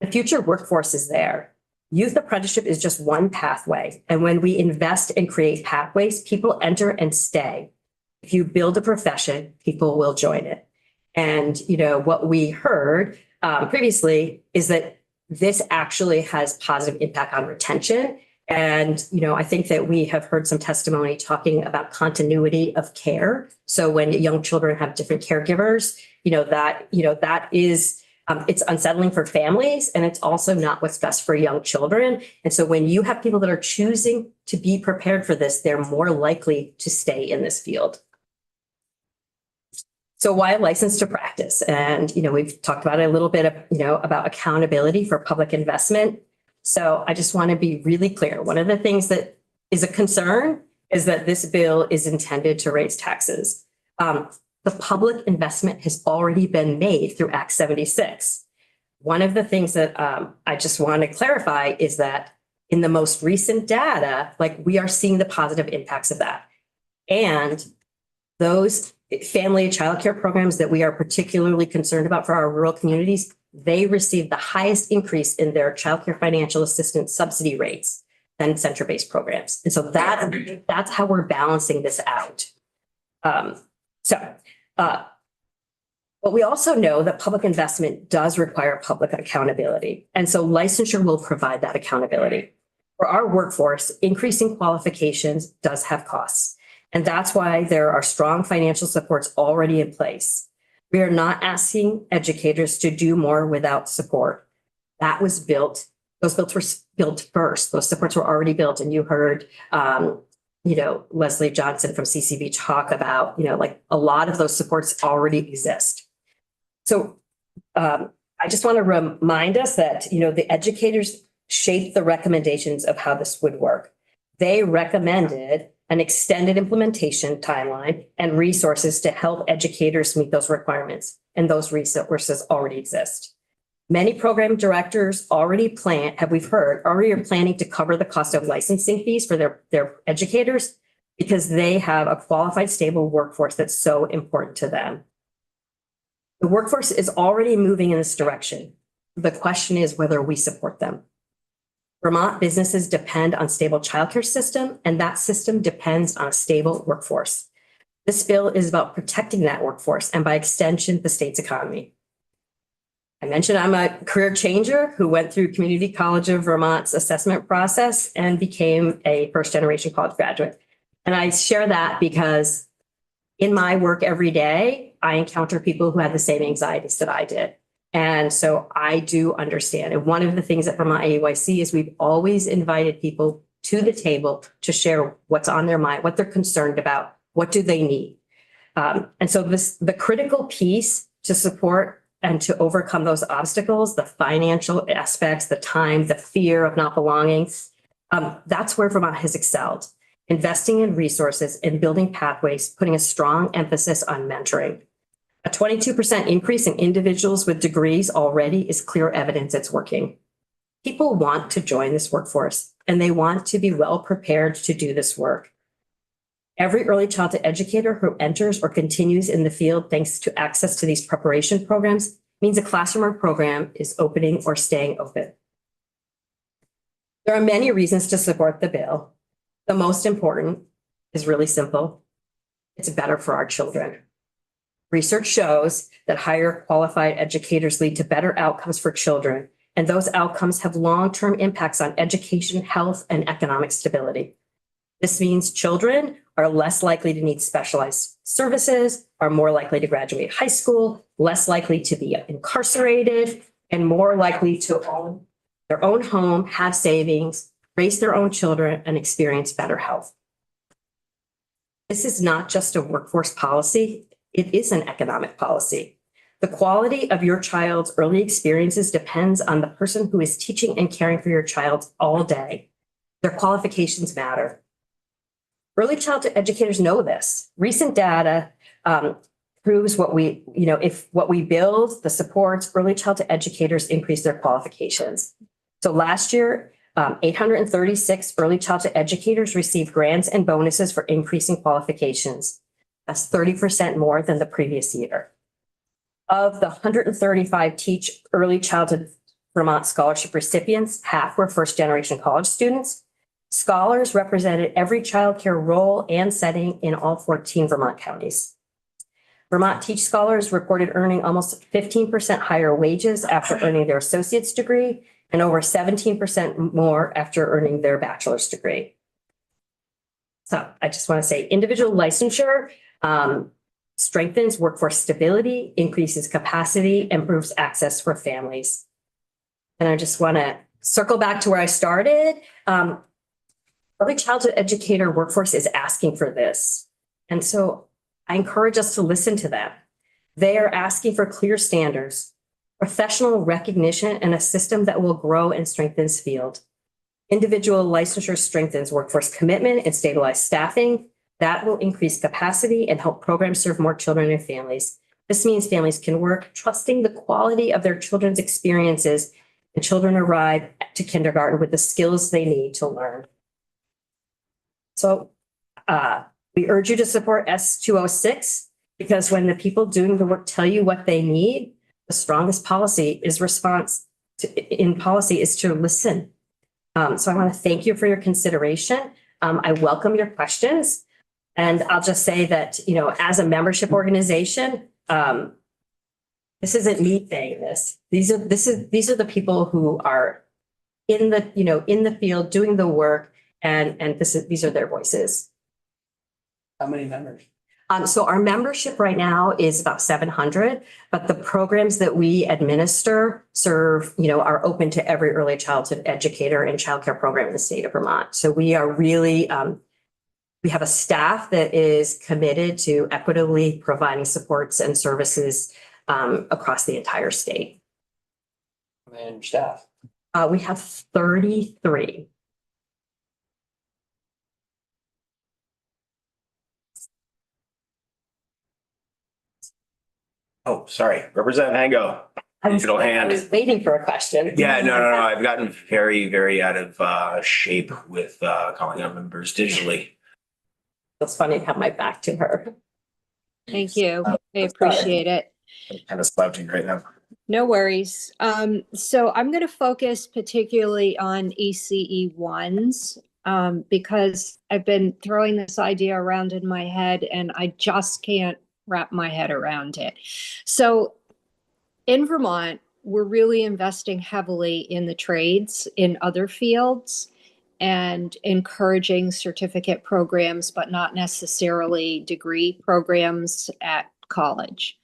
The future workforce is there. Youth apprenticeship is just one pathway. And when we invest and create pathways, people enter and stay. If you build a profession, people will join it." And, what we heard previously is that this actually has positive impact on retention. And, I think that we have heard some testimony talking about continuity of care. So when young children have different caregivers, that is, it's unsettling for families, and it's also not what's best for young children. And so when you have people that are choosing to be prepared for this, they're more likely to stay in this field. So why license to practice? And, we've talked about it a little bit, about accountability for public investment. So I just want to be really clear. One of the things that is a concern is that this bill is intended to raise taxes. The public investment has already been made through Act 76. One of the things that I just want to clarify is that in the most recent data, we are seeing the positive impacts of that. And those family childcare programs that we are particularly concerned about for our rural communities, they received the highest increase in their childcare financial assistance subsidy rates than center-based programs. And so that's how we're balancing this out. But we also know that public investment does require public accountability. And so licensure will provide that accountability. For our workforce, increasing qualifications does have costs. And that's why there are strong financial supports already in place. We are not asking educators to do more without support. That was built, those were built first. Those supports were already built. And you heard, Leslie Johnson from CCV talk about, like a lot of those supports already exist. So I just want to remind us that, the educators shaped the recommendations of how this would work. They recommended an extended implementation timeline and resources to help educators meet those requirements, and those resources already exist. Many program directors already are planning to cover the cost of licensing fees for their educators because they have a qualified, stable workforce that's so important to them. The workforce is already moving in this direction. The question is whether we support them. Vermont businesses depend on stable childcare system, and that system depends on a stable workforce. This bill is about protecting that workforce and by extension, the state's economy. I mentioned I'm a career changer who went through Community College of Vermont's assessment process and became a first-generation college graduate. And I share that because in my work every day, I encounter people who have the same anxieties that I did. And so I do understand. And one of the things at Vermont AUIC is we've always invited people to the table to share what's on their mind, what they're concerned about, what do they need. And so the critical piece to support and to overcome those obstacles, the financial aspects, the time, the fear of not belonging, that's where Vermont has excelled. Investing in resources and building pathways, putting a strong emphasis on mentoring. A 22% increase in individuals with degrees already is clear evidence it's working. People want to join this workforce and they want to be well prepared to do this work. Every early childhood educator who enters or continues in the field thanks to access to these preparation programs means a classroom or program is opening or staying open. There are many reasons to support the bill. The most important is really simple. It's better for our children. Research shows that higher qualified educators lead to better outcomes for children, and those outcomes have long-term impacts on education, health, and economic stability. This means children are less likely to need specialized services, are more likely to graduate high school, less likely to be incarcerated, and more likely to own their own home, have savings, raise their own children, and experience better health. This is not just a workforce policy, it is an economic policy. The quality of your child's early experiences depends on the person who is teaching and caring for your child all day. Their qualifications matter. Early childhood educators know this. Recent data proves if what we build, the supports, early childhood educators increase their qualifications. So last year, 836 early childhood educators received grants and bonuses for increasing qualifications. That's 30% more than the previous year. Of the 135 Teach Early Childhood Vermont Scholarship recipients, half were first-generation college students. Scholars represented every childcare role and setting in all 14 Vermont counties. Vermont Teach Scholars reported earning almost 15% higher wages after earning their associate's degree and over 17% more after earning their bachelor's degree. So I just want to say individual licensure strengthens workforce stability, increases capacity, improves access for families. And I just want to circle back to where I started. Early childhood educator workforce is asking for this. And so I encourage us to listen to them. They are asking for clear standards, professional recognition, and a system that will grow and strengthen this field. Individual licensure strengthens workforce commitment and stabilize staffing. That will increase capacity and help programs serve more children and families. This means families can work trusting the quality of their children's experiences and children arrive to kindergarten with the skills they need to learn. So we urge you to support S206 because when the people doing the work tell you what they need, the strongest policy is to listen. So I want to thank you for your consideration. I welcome your questions. And I'll just say that, as a membership organization, this isn't me saying this. These are the people who are in the field doing the work, and these are their voices. How many members? So our membership right now is about 700, but the programs that we administer serve, are open to every early childhood educator and childcare program in the state of Vermont. So we are really, we have a staff that is committed to equitably providing supports and services across the entire state. And staff. We have 33. Oh, sorry, Representative Hango. Digital I hand. was waiting for a question. Yeah, no. I've gotten very, very out of shape with calling out members digitally. It's funny to have my back to her. Thank you. I appreciate it. I'm kind of slouching right now. No worries. So I'm going to focus particularly on ECE ones because I've been throwing this idea around in my head and I just can't wrap my head around it. So in Vermont, we're really investing heavily in the trades in other fields and encouraging certificate programs, but not necessarily degree programs at college.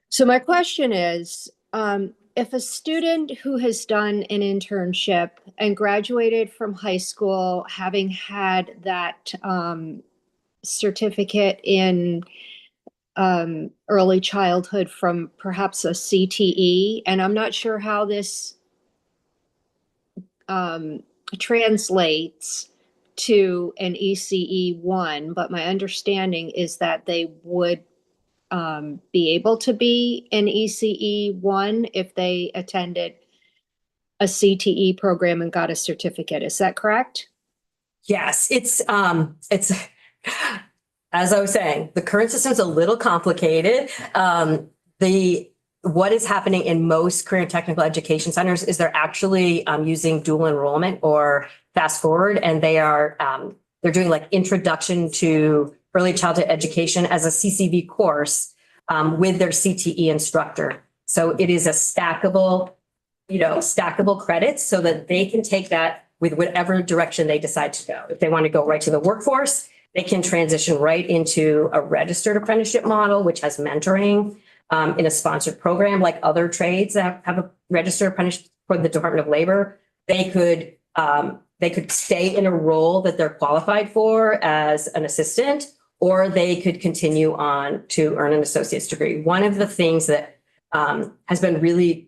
So my question is, if a student who has done an internship and graduated from high school, having had that certificate in early childhood from perhaps a CTE, and I'm not sure how this translates to an ECE 1, but my understanding is that they would be able to be an ECE 1 if they attended a CTE program and got a certificate. Is that correct? Yes, it's as I was saying, the current system is a little complicated. What is happening in most career and technical education centers is they're actually using dual enrollment or fast forward, and they're doing like introduction to early childhood education as a CCV course with their CTE instructor. So it is a stackable credits so that they can take that with whatever direction they decide to go. If they want to go right to the workforce, they can transition right into a registered apprenticeship model, which has mentoring in a sponsored program like other trades that have a registered apprenticeship for the Department of Labor. They could stay in a role that they're qualified for as an assistant, or they could continue on to earn an associate's degree. One of the things that has been really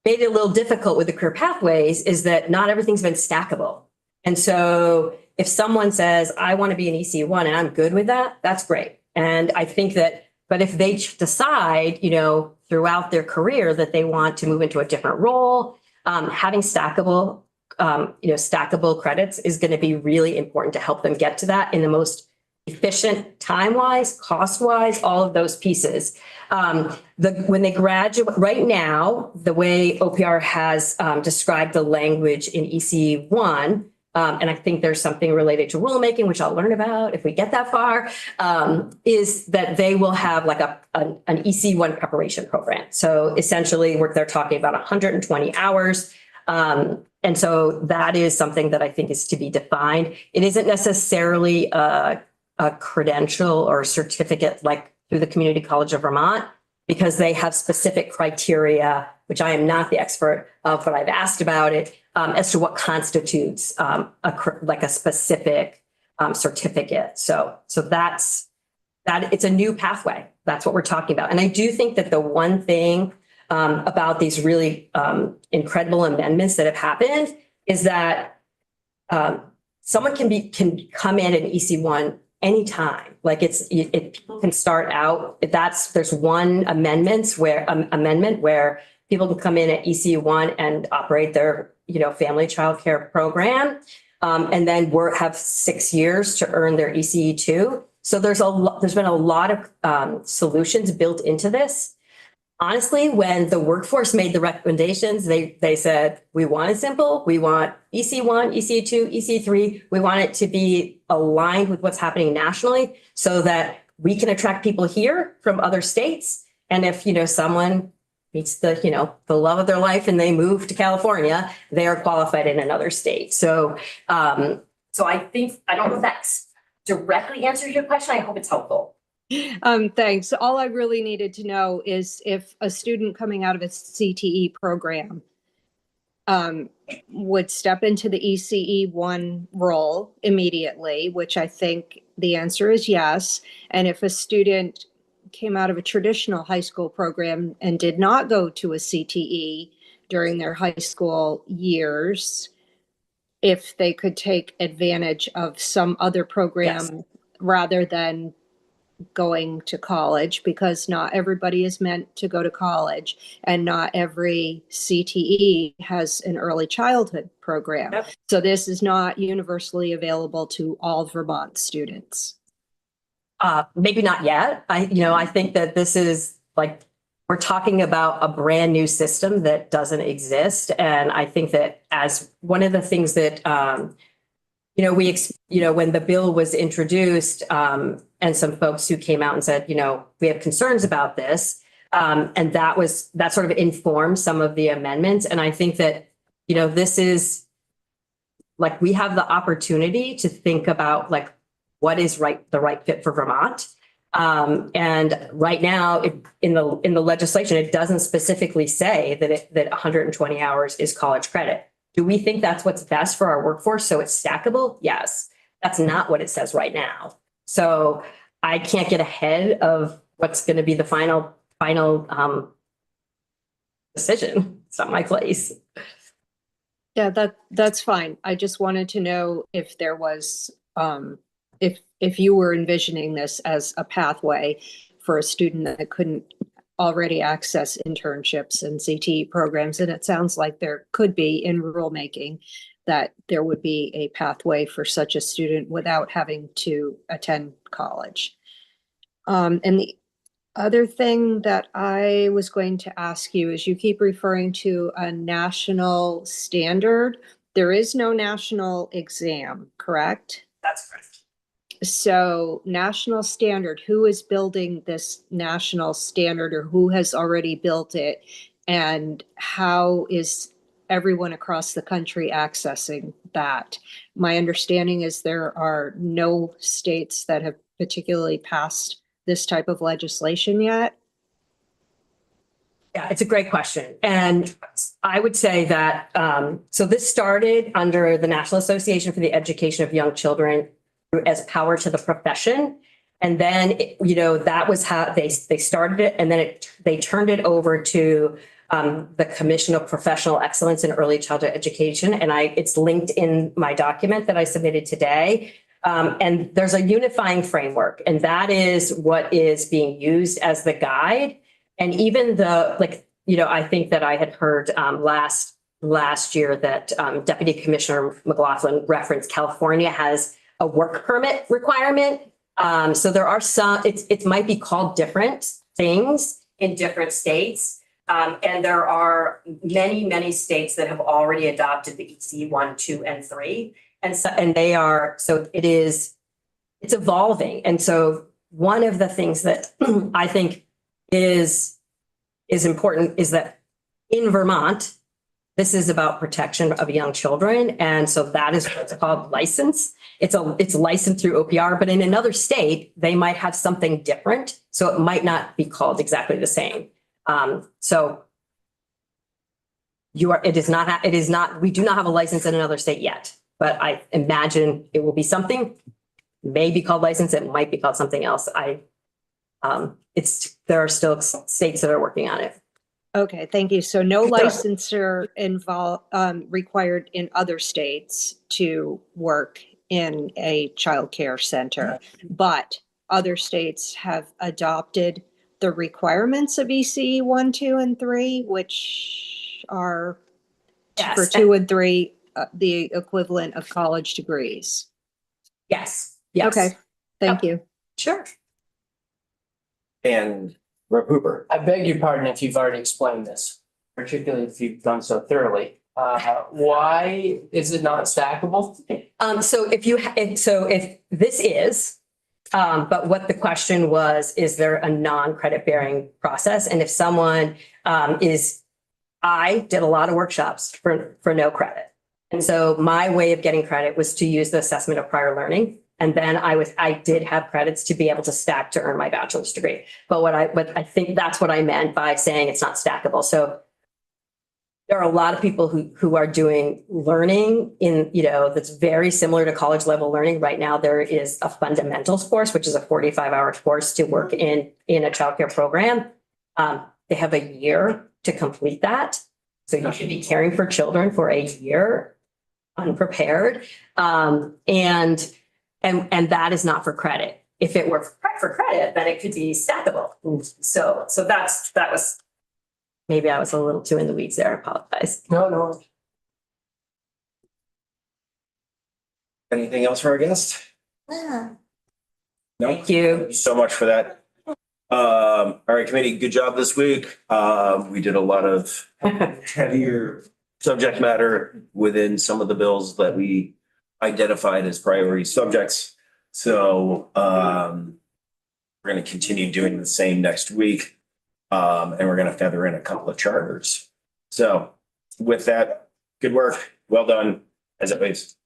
made it a little difficult with the career pathways is that not everything's been stackable. And so if someone says, I want to be an EC1 and I'm good with that, that's great. And I think that, but if they decide, throughout their career that they want to move into a different role, having stackable credits is going to be really important to help them get to that in the most efficient, time-wise, cost-wise, all of those pieces. When they graduate, right now, the way OPR has described the language in EC1, and I think there's something related to rulemaking, which I'll learn about if we get that far, is that they will have like an EC1 preparation program. So essentially, they're talking about 120 hours. And so that is something that I think is to be defined. It isn't necessarily a credential or certificate like through the Community College of Vermont, because they have specific criteria, which I am not the expert of, but I've asked about it, as to what constitutes a specific certificate. So that's that. It's a new pathway. That's what we're talking about. And I do think that the one thing about these really incredible amendments that have happened is that someone can come in an EC1 anytime. Like people can start out. There's one amendment where people can come in at EC1 and operate their family child care program, and then have 6 years to earn their ECE2. So there's been a lot of solutions built into this. Honestly, when the workforce made the recommendations, they said, we want it simple. We want EC1, EC2, EC3. We want it to be aligned with what's happening nationally so that we can attract people here from other states. And if, someone meets the love of their life and they move to California, they are qualified in another state. So So I think, I don't know if that's directly answers your question. I hope it's helpful. Thanks. All I really needed to know is if a student coming out of a CTE program would step into the ECE1 role immediately, which I think the answer is yes. And if a student came out of a traditional high school program and did not go to a CTE during their high school years, if they could take advantage of some other program rather than going to college, because not everybody is meant to go to college and not every CTE has an early childhood program. Yep. So this is not universally available to all Vermont students. Maybe not yet. I think that this is like, we're talking about a brand new system that doesn't exist. And I think that as one of the things that, when the bill was introduced, and some folks who came out and said, we have concerns about this. And that sort of informed some of the amendments. And I think that, this is like, we have the opportunity to think about like, what is the right fit for Vermont. And right now in the legislation, it doesn't specifically say that 120 hours is college credit. Do we think that's what's best for our workforce? So it's stackable? Yes. That's not what it says right now. So I can't get ahead of what's going to be the final decision. It's not my place. Yeah, that's fine. I just wanted to know if there was, if you were envisioning this as a pathway for a student that couldn't already access internships and CTE programs. And it sounds like there could be in rulemaking that there would be a pathway for such a student without having to attend college. And the other thing that I was going to ask you is you keep referring to a national standard. There is no national exam, correct? That's correct. So national standard, who is building this national standard or who has already built it? And how is everyone across the country accessing that? My understanding is there are no states that have particularly passed this type of legislation yet. Yeah, it's a great question. And I would say that, so this started under the National Association for the Education of Young Children as Power to the Profession. And then, that was how they started it. And then they turned it over to the Commission of Professional Excellence in Early Childhood Education. And it's linked in my document that I submitted today. And there's a unifying framework, and that is what is being used as the guide. And even I think that I had heard last year that Deputy Commissioner McLaughlin referenced California has a work permit requirement. So there are some, it might be called different things in different states. And there are many, many states that have already adopted the EC 1, 2, and 3. It's evolving. And so one of the things that I think is important is that in Vermont, this is about protection of young children. And so that is what's called license. It's licensed through OPR, but in another state, they might have something different. So it might not be called exactly the same. We do not have a license in another state yet, but I imagine it will be something, may be called license. It might be called something else. There are still states that are working on it. Okay, thank you. So no licensure required in other states to work in a child care center, but other states have adopted the requirements of ECE 1, 2, and 3, which are for 2 and 3, the equivalent of college degrees. Yes. Okay, thank you. Sure. And Rep. Hooper. I beg your pardon if you've already explained this, particularly if you've done so thoroughly. Why is it not stackable? If this is, but what the question was, is there a non-credit bearing process? And if someone I did a lot of workshops for no credit. And so my way of getting credit was to use the assessment of prior learning. And then I did have credits to be able to stack to earn my bachelor's degree. But I think that's what I meant by saying it's not stackable. So there are a lot of people who are doing learning in, that's very similar to college level learning. Right now, there is a fundamentals course, which is a 45-hour course to work in a childcare program. They have a year to complete that. So you should be caring for children for a year unprepared. And that is not for credit. If it were for credit, then it could be stackable. So that was, maybe I was a little too in the weeds there. I apologize. No. Anything else for our guest? No? Thank you. Thank you so much for that. All right, committee, good job this week. We did a lot of heavier subject matter within some of the bills that we identified as priority subjects. So we're going to continue doing the same next week. And we're going to feather in a couple of charters. So with that, good work. Well done, as always.